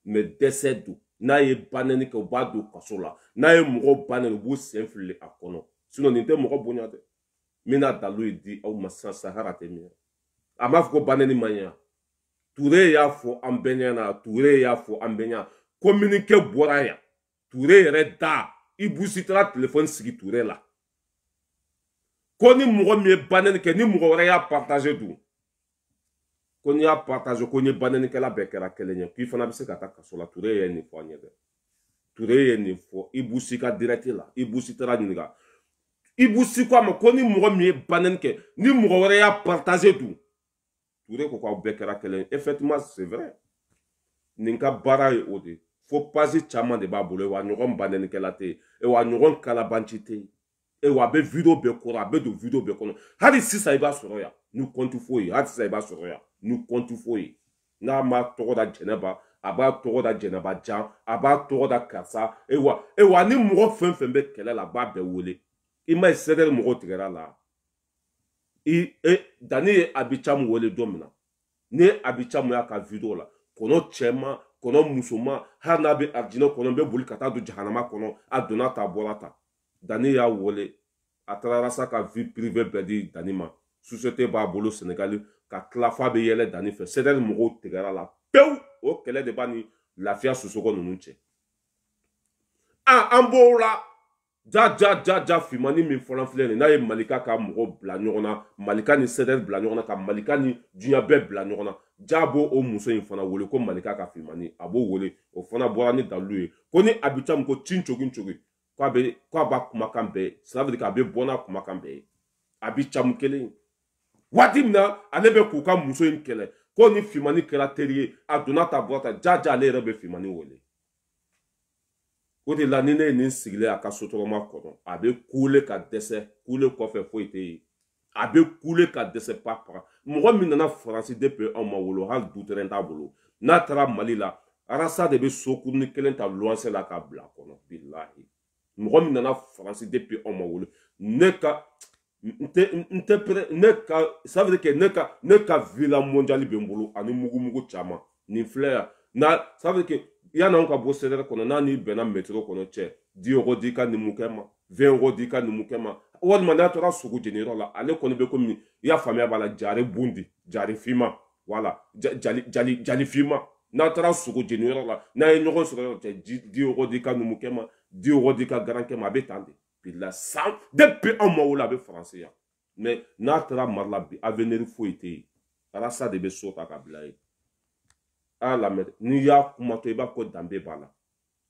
mais dɛsɛ don n'a ye banɛni kɛ u b'a don kaso la n'a ye mɔgɔ banɛni u b'u sen fili a kɔnɔ sinon nin tɛ mɔgɔ bonya dɛ n bɛna dalu ye di aw ma sisan sahara tɛ min a m'a fɔ ko banɛni man ɲɛ Touré y'a fɔ an bɛɛ ɲɛna Touré y'a fɔ an bɛɛ ɲɛna communiqué bɔra yan Touré yɛrɛ da Ibou si taara téléphone sigi Touré la ko ni mɔgɔ min ye banɛni kɛ ni mɔgɔ wɛrɛ y'a partager dun ko n'i y'a partager ko ni banɛnikɛla bɛɛ kɛra kelen ye k'i fana bɛ se ka taa kaso la Touré ye nin fɔ an ɲɛ dɛ Touré ye nin fɔ Ibou si ka direct la Ibou si taara ɲininka Ibou si ko a ma ko ni mɔgɔ min ye banɛni kɛ ni mɔgɔ wɛrɛ y'a partager dun Touré ko k'aw bɛɛ kɛra kelen effectivement c'est vrai nin ka baara ye o de fo page caman de b'a bolo wa ɲɔgɔn banɛnikɛla tɛ yen wa ɲɔgɔn kalabanci tɛ yen wa a bɛ video bɛɛ kɔrɔ a bɛ don video bɛɛ kɔnɔ hali sisan i b'a sɔrɔ yan ni compte foyi hali sisan i b'a sɔrɔ yan ni compte foyi n'a ma tɔgɔ da Jɛnɛba a b'a tɔgɔ da Jɛnɛba Jan a b'a tɔgɔ da karisa wa ni mɔgɔ fɛn fɛn bɛ kɛlɛ la a b'a bɛɛ wele i ma ye CDR mɔgɔw tigɛra la Dani ye Abicam wele don min na ni Abicam y'a ka video la kɔnɔ cɛman kɔnɔ musoman hali n'a bɛ arijinɛ kɔnɔ n bɛ boli ka taa don jahanama kɔnɔ a donna ta a bɔra ta Dani y'a wele a taara sa ka vie privée bɛɛ di Dani ma société b'a bolo Sénégal ka tila f'a bɛ yɛlɛ Dani fɛ CDR mɔgɔw tigɛra la pewu o kɛlɛ de b'a ni lafiya sosogɔ ninnu cɛ an b'o la ja Fimani min fɔlɔ filɛ nin n'a ye Malika ka mɔgɔ bila ɲɔgɔn na Malika ni CDR bila ɲɔgɔn na ka Malika ni diɲɛ bɛɛ bila ɲɔgɔn na ja b'o o muso in fana wele ko Malika ka Fimani a b'o wele o fana bɔra ni dalu ye ko ni Abicam ko tin cogi k'a b'a kumakan bɛɛ ça veut dire k'a bɛ bɔ n'a kumakan bɛɛ ye Abicam kelen waati min na ale bɛ k'u ka muso in kɛlɛ ko ni Fimani kɛra teri ye a donna ta bɔra ta ja ale yɛrɛ bɛ Fimani wele o de la ni ne ye nin sigilen a ka sotɔgɔma kɔnɔ a bɛ kule ka dɛsɛ kule kɔfɛ foyi tɛ yen a bɛ kule ka dɛsɛ papaga mɔgɔ min nana Faransi depuis anw ma wolo hali du terrain t'a bolo n'a taara Mali la Arasa de bɛ sokuruni kelen ta luwanse la k'a bila a kɔnɔ bilahi mɔgɔ min nana Faransi depuis anw ma wolo ne ka ça veut dire que ne ka villa mondiale bembolo ani mugu chama ni fleur na ça veut dire que yana on ka bosser kono na ni bena metro kono che 10 € dika ni mukema 20 € dika ni mukema wal mandatora sugu general la ale kono be komi ya famia bala jare bundi jare fima voilà jali fima na tra sugu general la na nyogo sugu 10 € dika ni mukema 10 € dika grand kema be tande puis la sang depuis un mois la be français mais na tra marla bi avenir fo été rasa de be sota ka blay a la met ni ya kuma to iba ko dambe bala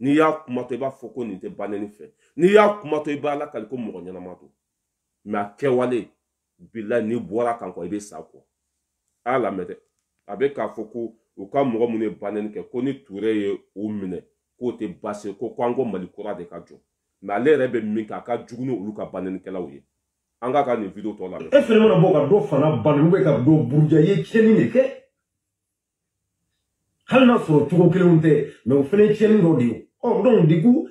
ni ya kuma to iba foko ni te baneni fe ni ya kuma to iba la kaliko mo nyana mato mais kewale bila ni bora kan ko ibe sa ko a la met abe ka foko o ka mo mo ne baneni ke ko ni touré ye o mine ko te basse ko kwango malikura de ka jo mais ale rebe min ka jugunu ulu ka baneni kala uye anga ka ni video to la e fele mo bo ka do fana baneni we ka do burja ye cheni ne ke halna foro tugo kelunte mais o fele cheni ro di o donc du coup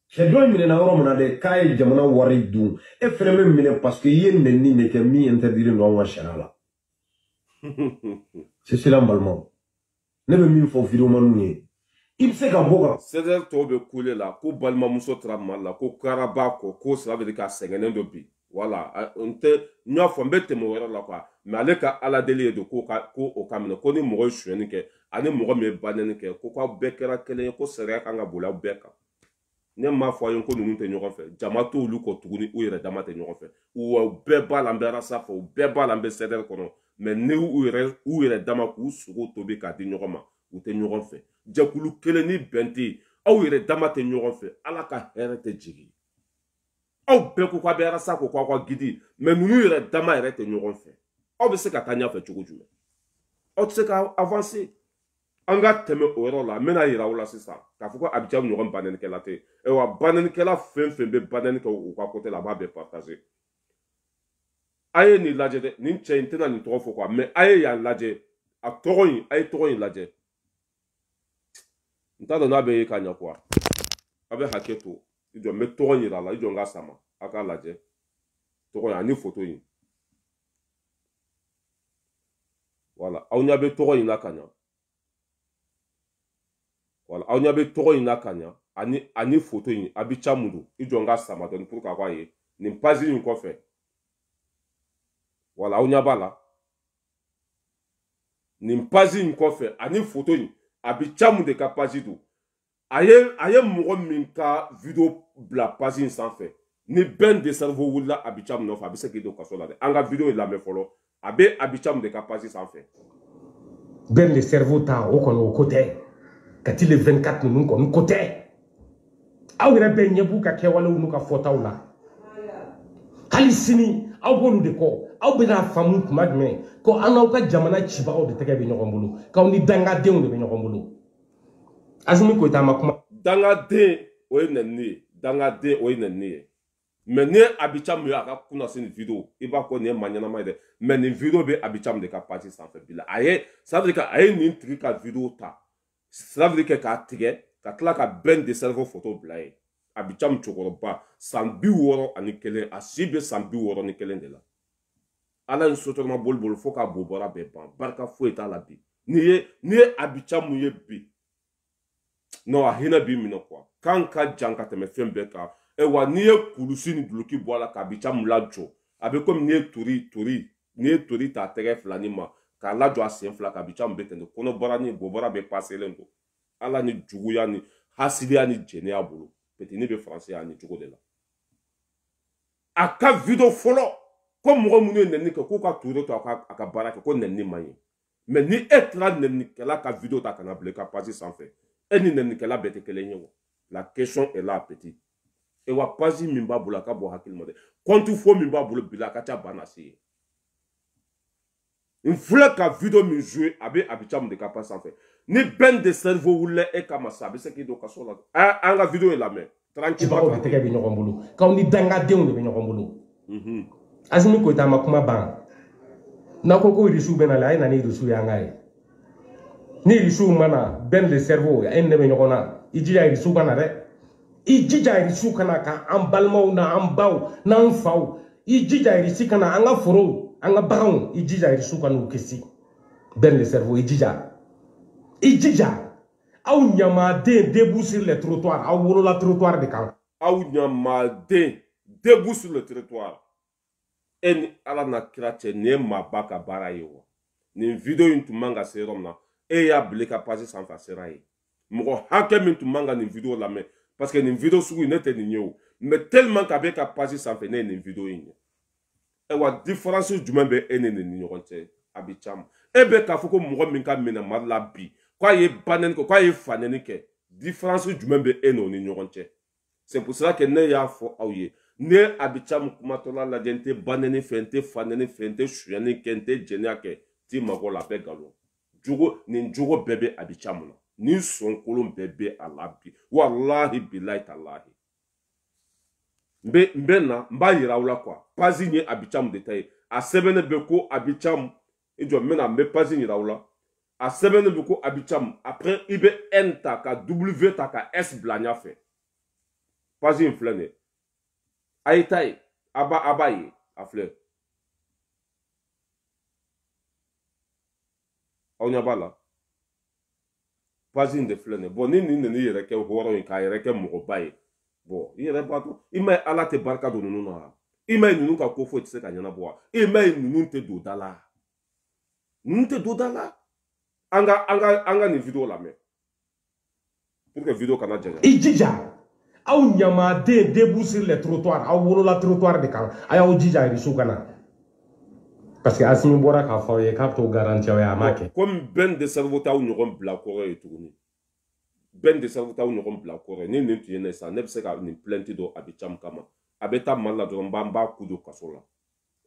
c'est do mine na ro mona de kay jamana wari du e fele me mine parce que yende ni ne ke mi interdire no wa sharala c'est cela malmo ne be mi fo video manu ni il se ka boga c'est to be couler là ko balma muso tramal là ko karaba ko ça veut dire ka sengene do bi voilà on te nyo fo mbete mo wera la quoi mais ale ka ala délire de ko o kamne ko ni mo shweni ke ani mo me banene ke ko bekera kele ko sere ka nga bula beka ne ma fo yon ko nunu te nyogo fe jamato lu ko tuguni o yere damate nyogo fe o be bala mbera sa fo be bala mbe seder kono mais ne o yere damaku sugo to be ka di nyogo ma o te nyogo fe jakulu kele ni benti aw yere damate nyogo fe ala ka herete jigi aw be ko kwa bera sa ko kwa gidi mais nunu yere dama herete nyogo fe aw be se ka tanya fe chugo jume aw se ka avancer anga teme oro la mena ira wala sisa ka fuko abjam nyogon banen ke late e wa banen ke la fen be banen ke o kwa côté là bas be partager aye ni laje de ni nche na ni to fo kwa mais aye ya laje a toyin aye toyin laje nta do na be ka nya kwa abe haketo ijo me toyin la ijo nga sama aka laje toyin ani photo yin voilà awnya be toyin la kanya voilà on y avait trop in akanya ani photo in abicha mudu ijonga sama don pour ka kwaye ni mpazi in ko fe voilà on y abala ni mpazi in ko fe ani photo in abicha mudu ka pazi du aye mo minka video bla pazi in sans fait ni ben de cerveau wula abicha mudu fa abise ke do ka so la anga video la me follow abe abicha mudu ka pazi sans fait ben le cerveau ta o kono côté kati le 24 nous kon côté aw rebe nyebu ka kewale unu ka fotaw la hali sini aw bolu de ko aw be na famu kuma dme ko anaw ka jamana chiba o de tege be nyogom bulu ka oni danga de on de be nyogom bulu azumi ko ta makuma danga de o nenni danga de o nenni mais ne abicham yo aka kuna sin video iba ko ne manyana maide mais ni video be abicham de ka parti sans fait bila aye ça veut dire que aye ni truc ka video ta ça veut dire que ka tige ka tla ka ben de cerveau photo blaye abicham chokoroba sambi woro ani kelen asibe sambi woro ni kelen de la ala n sotorma bol fo ka bobora be ban barka fo eta la bi ni abicham ye bi no ahina bi mino kwa kan ka janka teme fembe ka e wa ni kulusi ni bloki bola ka abicham la jo abe comme ni tori ta tere flani ma ka la jo asen fla ka abicham betende kono bora ni bobora be passer lendo ala ni juguya ni hasidia ni jene abulu peti ni be français ani jugo de la aka video folo ko mo mu ne nenni ko ka touré to aka baraka ko nenni mayi mais ni etra nenni kala ka video ta kana bleka passer sans fait eni nenni kala bete kele nyewo la question est là petit e wa pasi mimba bula ka bo hakil mode kontu fo mimba bulu bila ka cha banasi une fois ka video mi jouer abe abicham de ka passer sans fait ni ben de cerveau wule e kama sabe ce qui do ka so la anga video est la main tranquillement te ke be nyogom bulu ka oni danga de on de be nyogom bulu azumi ko ta makuma ban na ko risu benala ay na ni risu ya ngai ni risu mana ben de cerveau en ne be nyogona ijija risu bana re ijija risu kana ka ambalmo na ambaw na amfaw i jija iri si kana anga foro anga bagan i jija iri su kana ukisi ben le cerveau i jija aw nyamaden debout sur le trottoir aw wolo la trottoir de kan aw nyamaden debout sur le trottoir en ala na kira cɛ ne ma ba ka baara ye wa nin video in tun man ka se yɔrɔ min na e y'a bile ka page sanfɛ a sera ye mɔgɔ hakɛ min tun man ka nin video lamɛn parce que nin video sugu ne tɛ nin ye o mais tellement k'a bɛ ka page sanfɛ ne ye nin video in ye wa différence jumɛn bɛ e ni nin ɲɔgɔn cɛ a bɛ caman e bɛ k'a fɔ ko mɔgɔ min ka minɛ mari la bi k'a ye banɛni kɛ k'a ye fanɛni kɛ différence jumɛn bɛ e n'o ni ɲɔgɔn cɛ c'est pour cela que ne y'a fɔ aw ye ne a bɛ caman kumatɔla lajɛ n tɛ banɛni fɛ n tɛ fanɛni fɛ n tɛ suyani kɛ n tɛ jɛnɛya kɛ ti mago la a bɛ nkalon jogo nin jogo bɛɛ bɛ a bɛ caman na nin sɔnkolon bɛɛ bɛ a la bi walahi bilahi talahi n bɛ na n b'a yira aw la quoi page in ye Abidjan de ta ye a sɛbɛnnen bɛ ko Abidjan i jɔ n bɛ na n bɛ page yira aw la a sɛbɛnnen bɛ ko Abidjan après i bɛ N ta ka W ta ka S bila ɲɛfɛ page in filɛ nin ye a ye ta ye a b'a ye a filɛ aw ɲɛ b'a la page in de filɛ nin ye bon ni nin nana i yɛrɛ kɛ hɔrɔn ye k'a yɛrɛ kɛ mɔgɔba ye bon i yɛrɛ b'a dɔn i ma ye ala tɛ barika don ninnu na wa i ma ye ninnu ka ko foyi tɛ se ka ɲɛnabɔ wa i ma ye ninnu tɛ don da la ninnu tɛ don da la an ka nin video lamɛn pour que video kana jɛngɛ i jija aw ɲamaden debout sur le trottoir aw wolola trottoir de kan a y'aw jija iri su kana parce que Asimi bɔra k'a fɔ aw ye k'a bɛ t'o garanti aw ye a m'a kɛ comme bɛn de cerveau t'aw ɲɔgɔn bila kɔrɔ ye tuguni bɛn de cerveau t'aw ɲɔgɔn bila kɔrɔ ye ni nin tun ye ne sa ne bɛ se ka nin plainte dɔ Abidjan kama a bɛ taa Mali la dɔrɔn n b'a ku don kaso la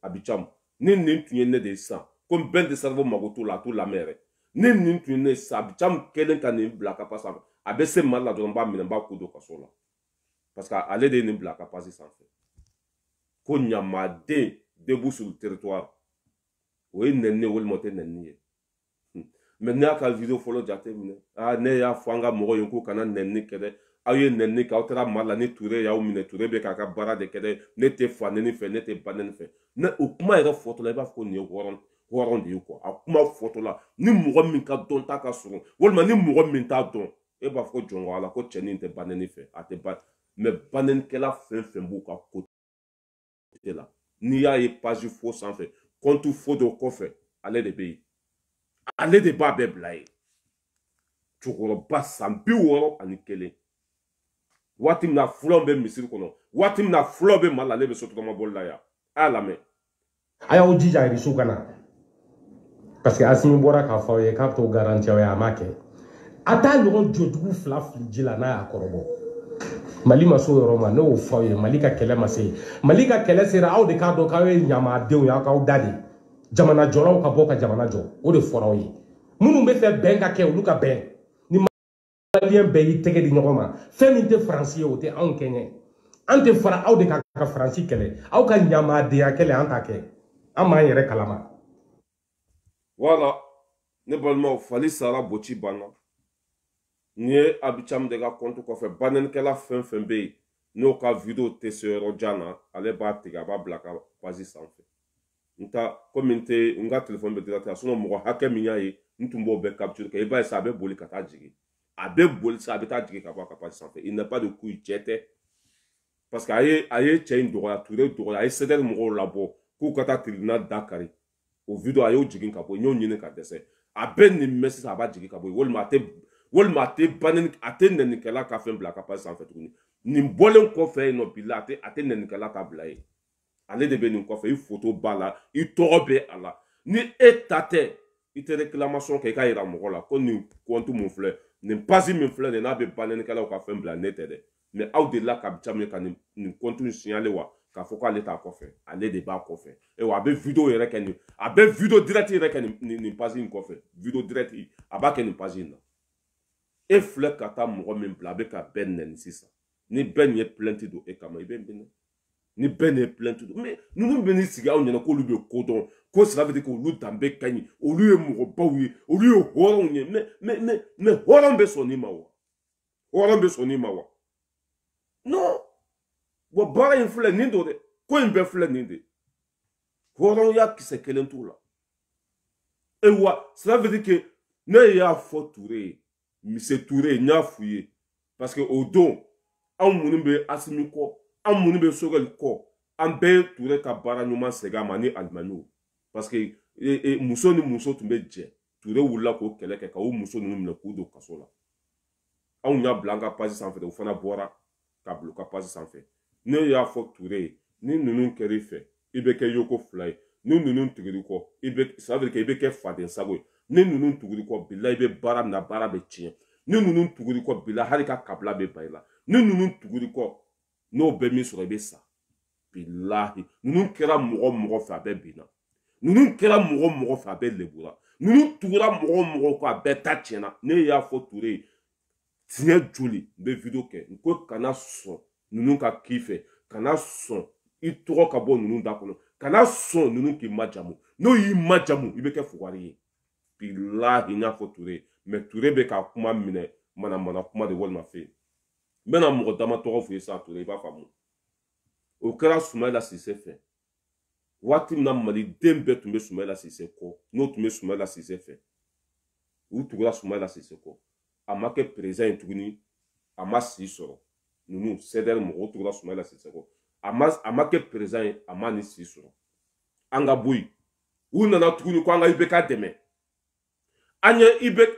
Abidjan ni nin tun ye ne de ye sisan comme bɛn de cerveau mago t'o la a t'o lamɛn yɛrɛ ni nin tun ye ne ye sisan Abidjan kelen ka nin bila ka pase sanfɛ a bɛ se Mali la dɔrɔn n b'a minɛ n b'a ku don kaso la parce que ale de ye nin bila ka pase sanfɛ ko ɲamaden debout sur le territoire o ye nɛni walima o tɛ nɛni ye mais ne y'a ka video fɔlɔ jateminɛ ne y'a fɔ an ka mɔgɔw ye k'u kana nɛni kɛ dɛ aw ye nɛni kɛ aw taara Mali la ni Ture y'aw minɛ Ture bɛ k'a ka baara de kɛ dɛ ne tɛ fanɛni fɛ ne tɛ banɛni fɛ ne o kuma yɛrɛ fɔtɔ la i b'a fɔ ko nin ye hɔrɔn de ye quoi a kuma fɔtɔ la ni mɔgɔ min ka dɔn ta ka surun walima ni mɔgɔ min t'a dɔn e b'a fɔ ko jɔn ala ko cɛnin tɛ banɛni fɛ a tɛ ban mais banɛnikɛla fɛn fɛn b'u ka côté la n'i y'a ye page fo sanfɛ compte fo dɔ kɔfɛ ale de bɛ yen ale de b'a bɛɛ bila ye cɛkɔrɔba san 61 waati min na fulaw bɛ misiri kɔnɔ waati min na fulaw bɛ Mali la ale bɛ sotarama la yan a y'a lamɛn a y'aw jija iri su kana parce que Asimi bɔra k'a fɔ aw ye k'a bɛ t'o garanti aw ye a m'a kɛ a t'a ɲɔgɔn jɔjugu fila fili ji la n'a y'a kɔrɔbɔ Mali ma s'o yɔrɔ ma ne y'o fɔ aw ye Mali ka kɛlɛ ma se Mali ka kɛlɛ sera aw de k'a dɔn k'aw ye ɲamadenw ye aw k'aw da de jamana jɔlaw ka bɔ ka jamana jɔ o de fɔra aw ye minnu bɛ fɛ bɛn ka kɛ olu ka bɛn ni maliyɛn bɛɛ y'i tɛgɛ di ɲɔgɔn ma fɛn min tɛ Faransi ye o tɛ anw kɛɲɛ an tɛ fara aw de ka Faransi kɛlɛ aw ka ɲamadenya kɛlɛ an t'a kɛ an m'an yɛrɛ kalama voilà ne balimaw fali sara boci banna nin ye Abidjan de ka compte kɔfɛ banɛnikɛla fɛn fɛn bɛ yen n'o ka video tɛ se yɔrɔ jan na ale b'a tigɛ a b'a bila ka page sanfɛ nta komi n ka telefɔni bɛ direct sinon mɔgɔ hakɛ min y'a ye n tun b'o bɛɛ capture kɛ i b'a ye sa a bɛ boli ka taa jigin a bɛ boli sa a bɛ taa jigin ka bɔ a ka page sanfɛ il n'est pas de couille cɛ tɛ parce que a ye cɛ in dɔgɔya Ture dɔgɔya a ye CDR mɔgɔw labɔ k'u ka taa tribunal Dakari o video a y'o jigin ka bɔ n y'o ɲini ka dɛsɛ a bɛ nin mɛ sisan a b'a jigin ka bɔ walima a tɛ nɛnikɛla ka fɛn bila a ka page sanfɛ tuguni nin bɔlen kɔfɛ yen nɔ bila a tɛ nɛnikɛla ta bila yen ale de bɛ nin kɔfɛ i photo b'a la i tɔgɔ bɛ a la ni e ta tɛ i tɛ réclamation kɛ i ka yira mɔgɔ la ko nin compte mun filɛ nin page min filɛ nin n'a bɛ banɛnikɛlaw ka fɛn bila ne tɛ dɛ mais aw delila ka Abidjan ka nin compte signalé wa k'a fɔ k'ale t'a kɔfɛ ale de b'a kɔfɛ a bɛ video yɛrɛ kɛ nin a bɛ video direct yɛrɛ kɛ nin page in kɔfɛ video direct a b'a kɛ nin page in na e filɛ ka taa mɔgɔ min bila a bɛ ka bɛn nɛni sisan ni bɛn ye plainte don e kama i bɛ minɛ ni bɛn ye plainte don mais ninnu bɛ n'i sigi aw ɲɛna k'olu bɛ ko dɔn ko cela veut dire k'olu danbe ka ɲi olu ye mɔgɔbaw ye olu ye hɔrɔnw ye mais hɔrɔn bɛ sɔn nin ma wa hɔrɔn bɛ sɔn nin ma wa non wa baara in filɛ nin don dɛ ko in bɛɛ filɛ nin de hɔrɔnya kisɛ kelen t'u la et wa cela veut dire que ne y'a fɔ Ture ye Mise Ture n y'a f'u ye parce que o don anw minnu bɛ Asimi kɔ anw minnu bɛ Sogɛli kɔ an bɛɛ ye Ture ka baara ɲuman segin a ma ni alimamiw parce que muso ni muso tun bɛ jɛ Ture wulila k'o kɛlɛ kɛ ka o muso ninnu minɛ k'u don kaso la anw y'a bila an ka page sanfɛ o fana bɔra ka bila u ka page sanfɛ ne y'a fɔ Ture ye ni ninnu kɛr'i fɛ i bɛ kɛ Yoko fila ye ni ninnu tugir'i kɔ ça veut dire que i bɛ kɛ faden sago ye ni ninnu tugir'i kɔ bilahi i bɛ baara min na baara bɛ tiɲɛ ni ninnu tugir'i kɔ bilahi hali ka kabila bɛ ban i la ni ninnu tugir'i kɔ n'o bɛ min sɔrɔ i bɛ sa bilahi ninnu kɛra mɔgɔ mɔgɔ fɛ a bɛɛ binna ninnu kɛra mɔgɔ mɔgɔ fɛ a bɛɛ lebura ninnu tugura mɔgɔ mɔgɔ kɔ a bɛɛ ta tiɲɛna ne y'a fɔ Ture ye tiɲɛ joli n bɛ video kɛ n ko kana sɔn ninnu ka k'i fɛ kana sɔn i tɔgɔ ka bɔ ninnu da kɔnɔ kana sɔn ninnu k'i majamu n'o y'i majamu i bɛ kɛ fugari ye bilahi n y'a fɔ Ture ye mais Ture bɛ ka kuma minɛ mana kuma de walima fɛ n bɛna mɔgɔ dama tɔgɔ f'u ye sa Ture i b'a faamu o kɛra Sumayila Sise fɛ waati min na maliden bɛɛ tun bɛ Sumayila Sise kɔ n'o tun bɛ Sumayila Sise fɛ u tugura Sumayila Sise kɔ a ma kɛ président ye tuguni a ma si sɔrɔ ninnu CDR mɔgɔw tugura Sumayila Sise kɔ a ma kɛ président ye a ma ni si sɔrɔ an ka bɔ yen u nana tuguni ko an ka IBK dɛmɛ an ye IBK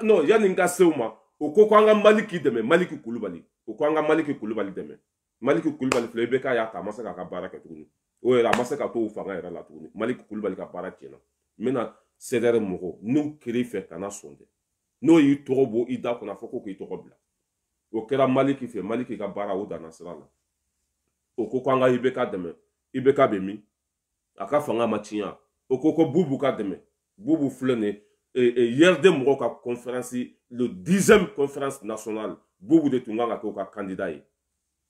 non yanni n ka se o ma o ko an ka Maliki dɛmɛ Maliki Kulubali o ko an ka Maliki Kulubali dɛmɛ Maliki Kulubali filɛ IBK y'a ta a ma se k'a ka baara kɛ tuguni o yɛrɛ a ma se ka to o fanga yɛrɛ la tuguni Maliki Kulubali ka baara tiɲɛna n bɛna CDR mɔgɔw n'u kiri fɛ kana sɔn dɛ n'o y'i tɔgɔ bɔ i da kɔnɔ a fɔ ko k'i tɔgɔ bila o kɛra Maliki fɛ Maliki ka baara o danna sira la o ko an ka IBK dɛmɛ IBK bɛ min a ka fanga ma tiɲɛ o ko Bubu ka dɛmɛ Bubu filɛ nin YRD mɔgɔw ka conférence le 10e conférence nationale Bubu de tun kan ka kɛ o ka candidat ye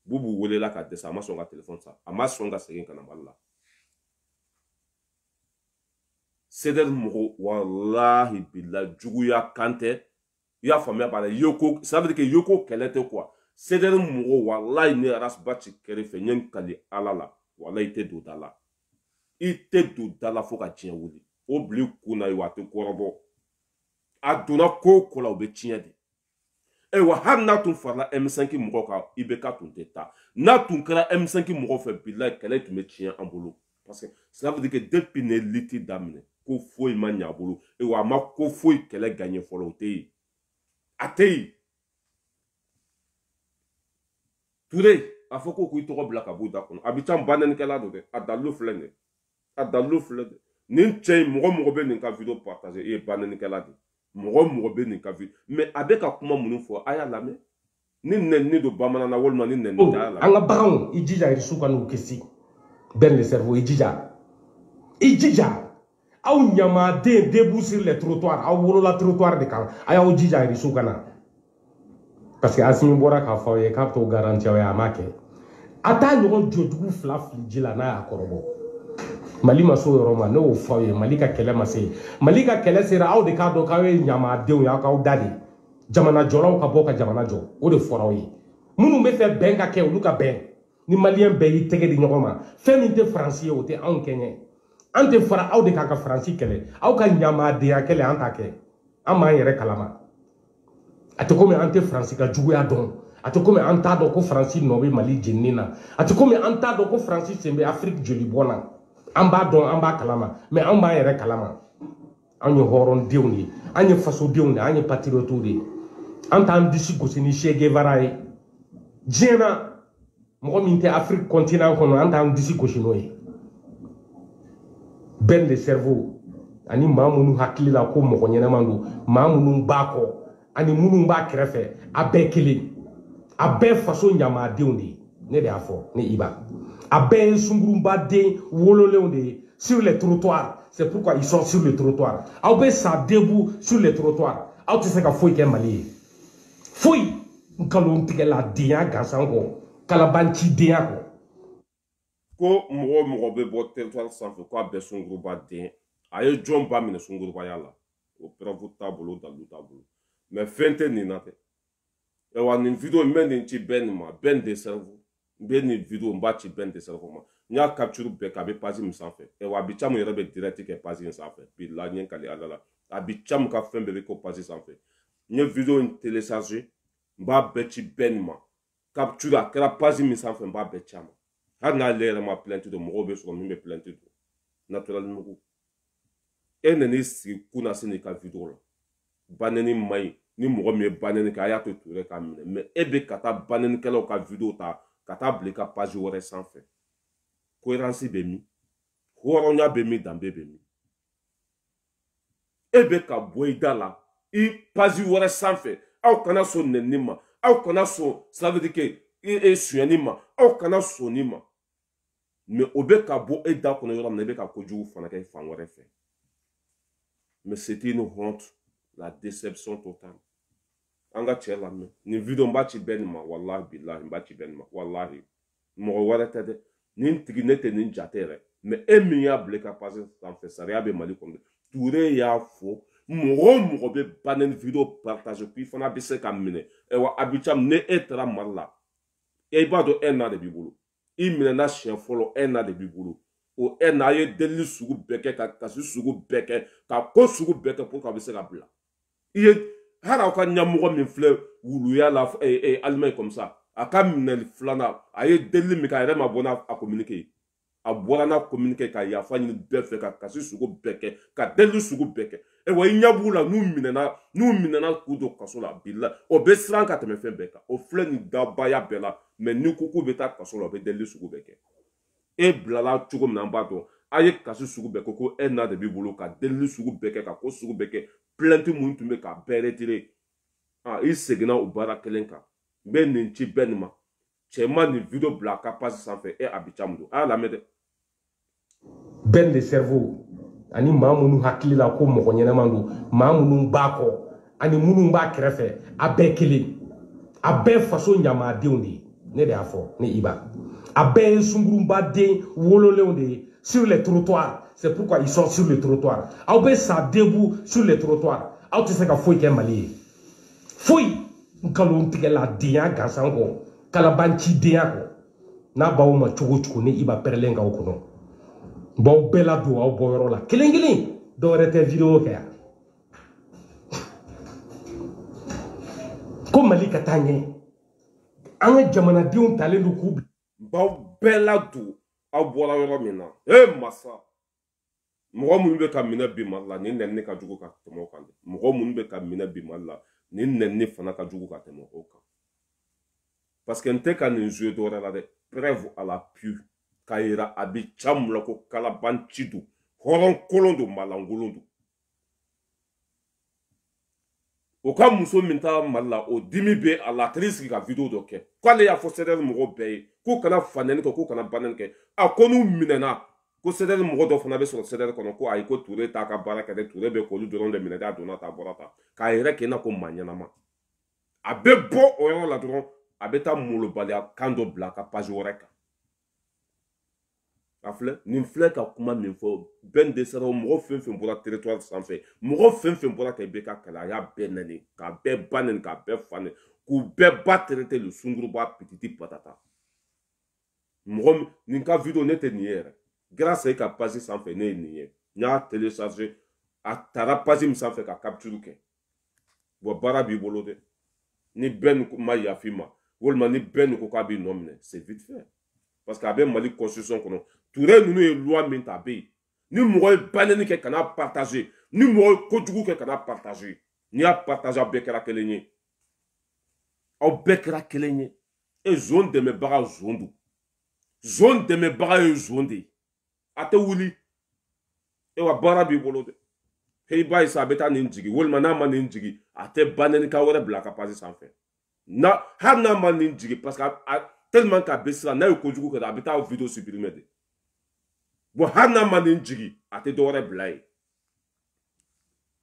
Bubu welela ka dɛsɛ a ma sɔn ka téléphone sa a ma sɔn ka segin ka na Mali la CDR mɔgɔw walahi bilahi juguya kan tɛ i y'a faamuya b'a la Yoko ça veut dire que Yoko kɛlɛ tɛ quoi CDR mɔgɔw walahi ne Arasbachi kɛrɛfɛ n ye n kali Ala la walahi i tɛ don da la i tɛ don da la fo ka diɲɛ wuli o bila i kun na ye wa a tɛ kɔrɔbɔ a donna ko o ko la o bɛ tiɲɛ de ayiwa hali n'a tun farala M5 mɔgɔw kan IBK tun tɛ taa n'a tun kɛra M5 mɔgɔw fɛ bilahi kɛlɛ tun bɛ tiɲɛ an bolo parce que ça veut dire que depuis ne liti daminɛ ko foyi ma ɲɛ a bolo ayiwa a ma ko foyi kɛlɛ gaɲɛ fɔlɔ o tɛ yen a tɛ yen Ture a fɔ ko k'i tɔgɔ bila ka bɔ i da kɔnɔ a bɛ ca banɛnikɛla don dɛ a dalilu filɛ nin ye a dalilu filɛ dɛ nin cɛ in mɔgɔ bɛ nin ka video partager i ye banɛnikɛla de mɔgɔ bɛ nin ka video mais a bɛ ka kuma minnu fɔ a y'a lamɛn ni nɛnini don bamanan na walima ni nɛnini tɛ a y'a lamɛn. An ka baganw i jija Irisu ka n'u kisi bɛn le cerveau i jija aw ɲamaden debout sur les trottoirs aw wolola trottoir de kan a y'aw jija Irisu ka na parce que Asimi bɔra k'a fɔ aw ye k'a bɛ t'o garanti aw ye a m'a kɛ a t'a ɲɔgɔn jɔjugu fila fili ji la n'a y'a kɔrɔbɔ Mali ma se o yɔrɔ ma ne y'o fɔ aw ye Mali ka kɛlɛ ma se Mali ka kɛlɛ sera aw de k'a dɔn k'aw ye ɲamadenw ye aw k'aw da de jamana jɔlaw ka bɔ ka jamana jɔ o de fɔra aw ye minnu bɛ fɛ bɛn ka kɛ olu ka bɛn ni maliyɛn bɛɛ y'i tɛgɛ di ɲɔgɔn ma fɛn min tɛ Faransi ye o tɛ anw kɛɲɛ an tɛ fara aw de k'a ka Faransi kɛlɛ aw ka ɲamadenya kɛlɛ an t'a kɛ an b'an yɛrɛ kalama a tɛ komi an tɛ Faransi ka juguya dɔn a tɛ komi an t'a dɔn ko Faransi nɔ bɛ Mali jenini na a tɛ komi an t'a dɔn ko Faransi sen bɛ Afiriki joli bɔn na an b'a dɔn an b'a kalama mais an b'an yɛrɛ kalama an ye hɔrɔndenw de ye an ye fasodenw de ye an ye patriotes de ye an t'an disi gosi ni Che Guevara ye diɲɛ na mɔgɔ min tɛ Afiriki continent kɔnɔ an t'an disi gosi n'o ye bɛn de cerveau ani maa minnu hakili la ko mɔgɔ ɲɛnama don maa minnu b'a kɔ ani minnu b'a kɛrɛfɛ a bɛɛ kelen a bɛɛ faso ɲamadenw de ye ne de y'a fɔ ne Iba a bɛɛ ye sungurubaden wololenw de ye sur les trottoirs c'est pourquoi ils sont sur les trottoirs aw bɛ sa debout sur les trottoirs aw tɛ se ka foyi kɛ Mali ye foyi nkalontigɛla denya gansan kɔ kalabancidenya kɔ ko mɔgɔ bɛ bɔ territoire sanfɛ ko a bɛɛ sungurubaden a ye jɔn ba minɛ sungurubaya la o preuve t'a bolo dalu t'a bolo mais fɛn tɛ nin na tɛ wa nin video n bɛ nin ci bɛɛ nin ma bɛn de cerveau n bɛ nin video n b'a ci bɛn de cerveau ma nya capture be ka be page mi sanfɛ wa bi cham yɛrɛ bɛ direct kɛ page in sanfɛ bi la ɲɛ kali ala la a bi cham ka fɛn bɛɛ bɛ ko page sanfɛ ɲɛ video in télécharger n b'a bɛɛ ci bɛɛ ma capture a kɛra page min sanfɛ n b'a bɛɛ ci a ma hali n'ale yɛrɛ ma plainte don mɔgɔw bɛ sɔrɔ min bɛ plainte don naturel mugu e nan'i sigi kunna se n'i ka video la banɛni man ɲi ni mɔgɔ min ye banɛni kɛ a y'a to Ture k'a minɛ mais e bɛ ka taa banɛnikɛlaw ka video ta ka taa bila i ka page wɛrɛ sanfɛ cohérence bɛ min hɔrɔnya bɛ min danbe bɛ min e bɛ ka bɔ i da la i page wɛrɛ sanfɛ aw kana sɔn nɛnini ma aw kana sɔn ça veut dire que sonyani ma aw kana sɔnni ma mais o bɛ ka bɔ e da kɔnɔ yɔrɔ min na i bɛ ka kojugu fana kɛ fan wɛrɛ fɛ mais c'était une honte la déception totale an ka cɛ lamɛn nin video n b'a ci bɛɛ nin ma wallahi billahi n b'a ci bɛɛ nin ma wallahi mɔgɔ wɛrɛ tɛ dɛ nin tigi ne tɛ nin jate yɛrɛ mais e min y'a bila i ka page sanfɛ sariya bɛ Mali kɔnɔ Ture y'a fɔ mɔgɔ o mɔgɔ bɛ banɛni video partage k'i fana bɛ se ka minɛ wa Abidjan ne e taara Mali la i b'a dɔn e na de b'i bolo i minɛna siɲɛ fɔlɔ e na de b'i bolo o e na a ye delili sugu bɛɛ kɛ ka kasi sugu bɛɛ kɛ ka ko sugu bɛɛ kɛ pour que a bɛ se ka bila i ye hali aw ka ɲɛmɔgɔ min filɛ wuluya la Allemagne comme ça a ka minɛli filanan a ye delili min kɛ a yɛrɛ ma bɔ n'a communiqué ye a bɔra n'a communiqué ka yafa ɲini bɛɛ fɛ ka kasi sugu bɛɛ kɛ ka delili sugu bɛɛ kɛ wa i ɲɛ b'u la n'u minɛna k'u don kaso la bila o bɛ siran ka tɛmɛ fɛn bɛɛ kan o filɛ nin dabaya bɛɛ la mais ni ko k'u bɛ taa kaso la o bɛ delili sugu bɛɛ kɛ e bilala cogo min na an b'a dɔn a ye kasi sugu bɛɛ kɛ ko e na de b'i bolo ka delili sugu bɛɛ kɛ ka ko sugu bɛɛ kɛ plainte mun tun bɛ k'a bɛɛ retiré i seginna o baara kelen kan n bɛ nin ci bɛɛ nin ma cɛ ma nin video bila a ka page sanfɛ e Abidjan don a y'a lamɛn dɛ bɛn de cerveau ani maa minnu hakili la ko mɔgɔ ɲɛnama don maa minnu b'a kɔ ani minnu b'a kɛrɛfɛ a bɛɛ kelen a bɛɛ faso ɲamadenw de ye ne de y'a fɔ ne Iba a bɛɛ ye sunkurunbaden wololenw de ye sur les trottoirs c'est pourquoi ils sont sur les trottoirs aw bɛ sa debout sur les trottoirs aw tɛ se ka foyi kɛ Mali ye foyi nkalon tigɛla denya gansan kɔ kalabancidenya kɔ n'a b'aw ma cogo o cogo ne Iba pɛrɛlen k'aw kɔnɔ b'aw bɛɛ la don aw bɔyɔrɔ la kelen kelen dɔw wɛrɛ tɛ video kɛ yan ko Mali ka taa ɲɛ an ka jamanadenw talen don k'u b'aw bɛɛ la don aw bɔra yɔrɔ min na masa mɔgɔ minnu bɛ ka minɛ bi Mali la nin nɛnini ka jugu ka tɛmɛ o kan dɛ mɔgɔ minnu bɛ ka minɛ bi Mali la nin nɛnini fana ka jugu ka tɛmɛ o kan parce que n tɛ ka nin jouer dɔwɛrɛ la dɛ preuve à l'appui k'a yira Abidjan mun la ko kalabanci don hɔrɔnkolon don malankolon don o ka muso min ta Mali la o dimi bɛ a la a taara sigi ka video dɔ kɛ k'ale y'a fɔ CDR mɔgɔw bɛɛ ye k'u kana fanɛni kɛ k'u kana banɛni kɛ a ko n'u minɛna ko CDR mɔgɔ dɔ fana bɛ sɔrɔ CDR kɔnɔ ko ayi ko Ture t'a ka baara kɛ dɛ Ture bɛ k'olu dɔrɔn de minɛ dɛ a donna ta a bɔra ta k'a yɛrɛ kɛ i n'a ko maa ɲɛnama a bɛ bɔ o yɔrɔ la dɔrɔn a bɛ taa molobaliya kan dɔ bila a ka page wɛrɛ kan a filɛ nin filɛ ka kuma min fɔ bɛn de sera mɔgɔ fɛn fɛn bɔra territoire sanfɛ mɔgɔ fɛn fɛn bɔra ka i bɛ ka kalan a y'a bɛɛ nɛni k'a bɛɛ ba nɛni k'a bɛɛ fa nɛni k'u bɛɛ ba traité le sunguruba petiti patata mɔgɔ nin ka video ne tɛ nin ye yɛrɛ grâce à i ka page sanfɛ ne ye nin ye n y'a télécharger a taara page min sanfɛ ka capture kɛ wa baara b'i bolo dɛ ni bɛɛ ma yafi ma walima ni bɛɛ ko k'a b'i nɔ minɛ c'est vite fait parce que a bɛ Mali constitution kɔnɔ Ture ninnu ye loi min ta a bɛ yen ni mɔgɔ ye banɛni kɛ kana partager ni mɔgɔ ye kojugu kɛ kana partager n'i y'a partager aw bɛɛ kɛra kelen ye aw bɛɛ kɛra kelen ye e zone dɛmɛbaga zone don zone dɛmɛbaga ye zone de ye a tɛ wuli e wa baara b'i bolo dɛ i b'a ye sa a bɛ taa nin jigi walima n'a ma nin jigi a tɛ banɛni kan wɛrɛ bila a ka page sanfɛ hali n'a ma nin jigi parce que tellement k'a bɛ siran n'a ye kojugu kɛ a bɛ taa video supprimer de bon hali n'a ma nin jigi a tɛ dɔwɛrɛ bila yen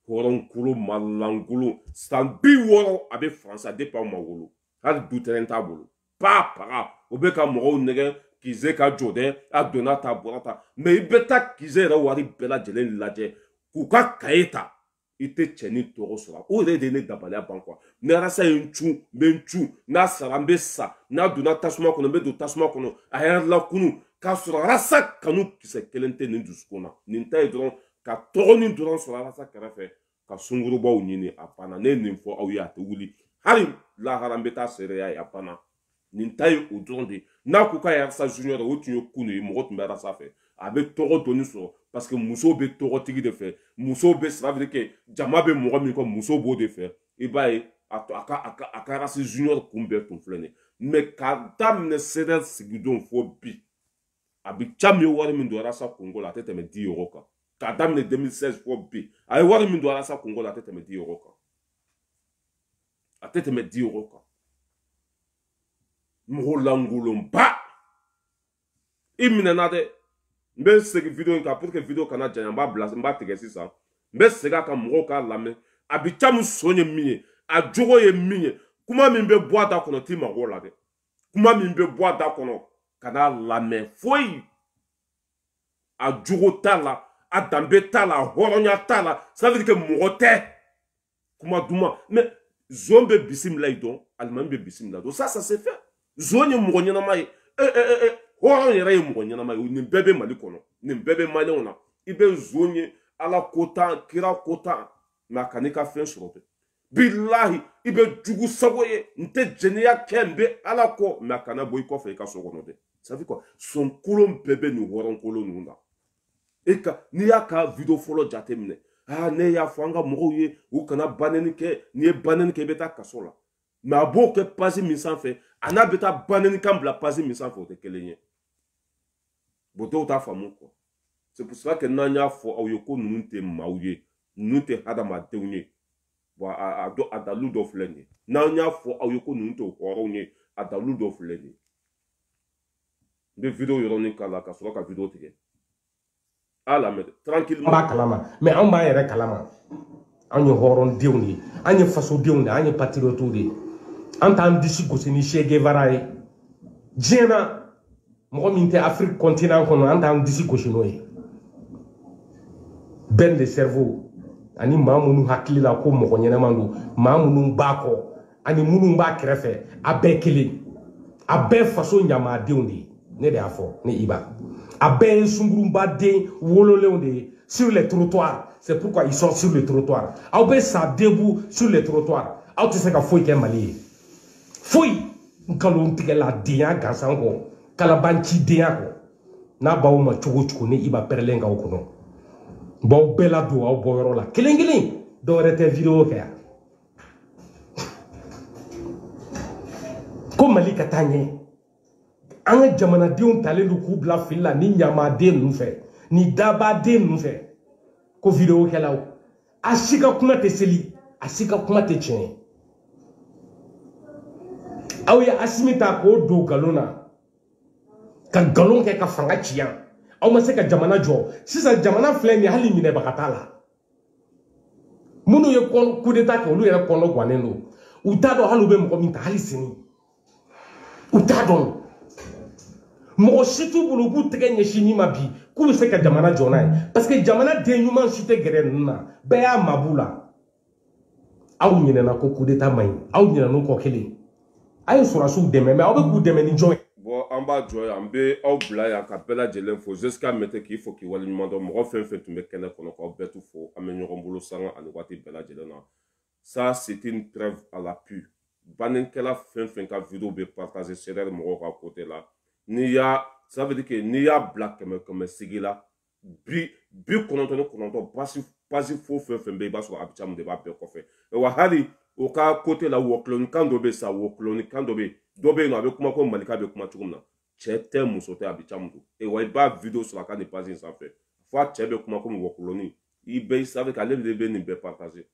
hɔrɔnkolo malankolon san 60 a bɛ faransa depuis aw ma wolo hali du terrain t'a bolo paga o bɛ ka mɔgɔw nɛgɛ Kize ka jɔ dɛ a donna ta bɔra ta mais i bɛ taa Kize yɛrɛ wari bɛɛ lajɛlen lajɛ k'u ka cahier ta i tɛ cɛ ni tɔgɔ sɔrɔ o yɛrɛ de ye ne dabaliya ban quoi ni arasa ye n cun n bɛ n cun n'a sara n bɛ sa n'a donna tasuma kɔnɔ n bɛ don tasuma kɔnɔ a yɛrɛ lakunu k'a sɔrɔ rasa kanu kisɛ kelen tɛ nin dusukun na nin ta ye dɔrɔn ka tɔgɔ ni dɔrɔn sɔrɔ rasa kɛrɛfɛ ka sungurubaw ɲini a banna ne ye nin fɔ aw ye a tɛ wuli hali lahara n bɛ taa seereya ye a banna nin ta ye o dɔrɔn de n'a ko k'a ye rasa junior o tun ye kun de ye mɔgɔ tun bɛ rasa fɛ a bɛ tɔgɔ dɔɔni sɔrɔ parce que musow bɛ tɔgɔtigi de fɛ musow bɛ sira kɛ jama bɛ mɔgɔ min kɔ musow b'o de fɛ i b'a ye a ka rasa junior kun bɛɛ tun filɛ nin ye mɛ k'a daminɛ seereya sigidon fo bi a bɛ ca min ye wari min don rasa kungo la a tɛ tɛmɛ 10 euro kan k'a daminɛ 2016 fo bi a ye wari min don rasa kungo la a tɛ tɛmɛ 10 euro kan a tɛ tɛmɛ 10 euro kan mɔgɔ lankolonba i minɛna dɛ n bɛ segin video in kan pour que video kana janya n b'a tigɛ sisan n bɛ segin a kan mɔgɔw k'a lamɛn a bɛ ca min sɔn ye min ye a jogo ye min ye kuma min bɛ bɔ a da kɔnɔ t'i mago la dɛ kuma min bɛ bɔ a da kɔnɔ kana lamɛn foyi a jogo t'a la a danbe t'a la a hɔrɔnya t'a la ça veut dire que mɔgɔ tɛ kuma duman mais zon bɛ bisimila i dɔn alimami bɛ bisimila dɔn ça c'est fait zon ye mɔgɔ ɲɛnama ye hɔrɔn yɛrɛ ye mɔgɔ ɲɛnama ye nin bɛɛ bɛ mali kɔnɔ nin bɛɛ bɛ maliyɛnw na i bɛ zon ye ala ko tan kira ko tan mɛ a kan'i ka fɛn sɔrɔ dɛ bilahi i bɛ jugu sago ye n tɛ jɛnɛya kɛ n bɛ ala kɔ mɛ a kana bɔ i kɔfɛ i ka so kɔnɔ dɛ ça veut dire quoi sɔn kolon bɛɛ bɛ nin hɔrɔn kolon ninnu na e ka n'i y'a ka video fɔlɔ jate minɛ ne y'a fɔ an ka mɔgɔw ye u kana banɛni kɛ n'i ye banɛni kɛ i bɛ taa kaso la mɛ a b'o kɛ pasi min sanfɛ a n'a bɛ taa banɛni kan bila pasi min sanfɛ o tɛ kelen ye bon dɔw t'a faamu quoi c'est pour cela que n'an y'a fɔ aw ye ko ninnu tɛ maaw ye ninnu tɛ hadamadenw ye bon a dalu dɔ filɛ nin ye n'an y'a fɔ aw ye ko ninnu tɛ hɔrɔnw ye a dalu dɔ filɛ nin ye n bɛ video yɔrɔnin k'a la ka sɔrɔ ka video tigɛ a lamɛn tranquillement an b'a kalama mais anw b'an yɛrɛ kalama anw ye hɔrɔndenw de ye an ye fasodenw de ye an ye patriotes de ye an t'an disi gosi ni Che Guevara ye diɲɛ na mɔgɔ min tɛ Afrique continent kɔnɔ an t'an disi gosi n'o ye bɛn de cerveau ani maa minnu hakili la ko mɔgɔ ɲɛnama don maa minnu b'a kɔ ani minnu b'a kɛrɛfɛ a bɛɛ kelen a bɛɛ faso ɲamadenw de ye ne de y'a fɔ ne Iba a bɛɛ ye sungurubaden wololenw de ye sur les trottoirs c'est pourquoi ils sont sur les trottoirs aw bɛ sa debout sur les trottoirs aw tɛ se ka foyi kɛ Mali ye foyi nkalon tigɛla denya gansan kɔ kalabancidenya kɔ n'a b'aw ma cogo o cogo ne Iba pɛrɛlen k'aw kɔnɔ b'aw bɛɛ ladon aw bɔyɔrɔ la kelen kelen dɔw wɛrɛ tɛ video kɛ yan ko Mali ka taa ɲɛ an ka jamanadenw talen don k'u bila fili la ni ɲamaden ninnu fɛ ni dabaden ninnu fɛ ko video kɛlaw a si ka kuma tɛ seli a si ka kuma tɛ tiɲɛ aw ye Asimi ta k'o don galon na ka galon kɛ ka fanga ci yan aw ma se ka jamana jɔ sisan jamana filɛ nin hali minɛbaga t'a la minnu ye coup d'état kɛ olu yɛrɛ kɔnɔ gannen don u t'a dɔn hali u bɛ mɔgɔ min ta hali sini u t'a dɔn mɔgɔ si t'u bolo u b'u tɛgɛ ɲɛsin min ma bi k'u bɛ se ka jamana jɔ n'a ye parce que jamana den ɲuman si tɛ gɛrɛ ninnu na bɛɛ y'a mabɔ la aw ɲinɛna ko coup d'état man ɲi aw ɲinɛna kɔ kelen a ye sɔrɔsiw dɛmɛ mais aw bɛ k'u dɛmɛ ni jɔn ye. bon an b'a jɔ yan an bɛ aw bila yan ka bɛɛ lajɛlen fo jusqu'à mɛtɛ k'i fɔ k'i waleɲuman dɔn mɔgɔ fɛn fɛn tun bɛ kɛnɛ kɔnɔ k'aw bɛɛ tu fo an bɛ ɲɔgɔn bolo sanga ani waati bɛɛ lajɛlen na ça c'est une trêve à l'appui bannikɛla fɛn fɛn ka video bɛ partager CDR mɔgɔw ka côté la n'i y'a ça veut dire que n'i y'a bila kɛmɛ sigi la bi 99 basi fo fɛn fɛn bɛ i b'a sɔrɔ a bɛ caman de b'a bɛɛ kɔfɛ wa hali o ka côté la wɔkulɔnikan dɔ bɛ yen sa wɔkulɔnikan dɔ bɛ yen dɔ bɛ yen nɔ a bɛ kuma ko malika bɛ kuma cogo min na cɛ tɛ muso tɛ a bɛ caman don wa i b'a video sɔrɔ a ka nin page in sanfɛ fo a cɛ bɛ kuma komi wɔkulɔni i bɛ ça veut dire ale de bɛ nin bɛɛ partager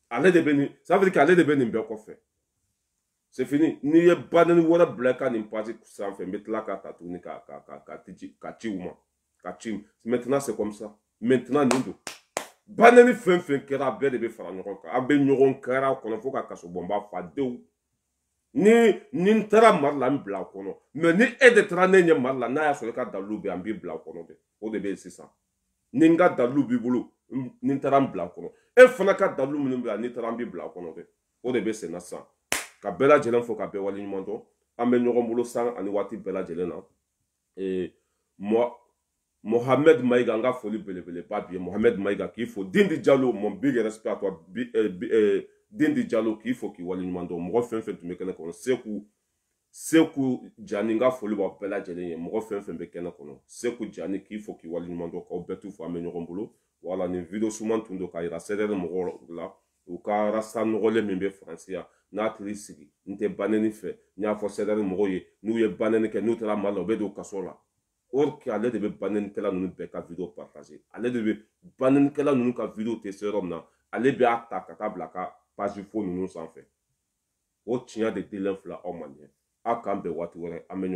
ale de bɛ nin ça veut dire que ale de bɛ nin bɛɛ kɔfɛ c'est fini n'i ye banni wɛrɛ bila i ka nin page sanfɛ n bɛ tila k'a ta tuguni ka ci u ma ka ci maintenant c'est comme ça maintenant nin don banni fɛn fɛn kɛra a bɛɛ de bɛ fara ɲɔgɔn kan a bɛ ɲɔgɔn kɛra kɔnɔ fo ka kaso bɔnba fa denw ni n taara mari la n bila a kɔnɔ mais ni e de taara ne ɲɛ mari la n'a y'a sɔrɔ e ka dalilu bɛ yen an b'i bila a kɔnɔ dɛ o de bɛ yen sisan ni n ka dalilu b'i bolo ni n taara n bila a kɔnɔ e fana ka dalilu minnu bɛ yan n'i taara n b'i bila a kɔnɔ dɛ o de bɛ sen na sisan ka bɛɛ lajɛlen fo ka bɛɛ waleɲuman dɔn an bɛ ɲɔgɔn bolo san ani waati bɛɛ lajɛlen na Mohamed Maïga nga foli belebele pas bien Mohamed Maïga qu'il faut Dindi Diallo mon big respect à toi Dindi Diallo qu'il faut qu'il wali nyumando mo fen fen tu me kana kono Seku Jani nga foli ba pela jelen mo fen fen be kana kono Seku Jani qu'il faut qu'il wali nyumando ko betu fo amenyo bolo wala ni video suman tundo ka ira sedere mo la o ka rasta no le mimbe francia na trisigi nte baneni fe nya fo sedere mo ye nu ye baneni ke nu tala malo be do kasola or que ale de be banen kala nunu be ka video partager ale de be banen kala nunu ka video te serum na ale be attaque ka blaka page fo nunu sans fait o tinya de telenfla o manye akambe watu wore amenyo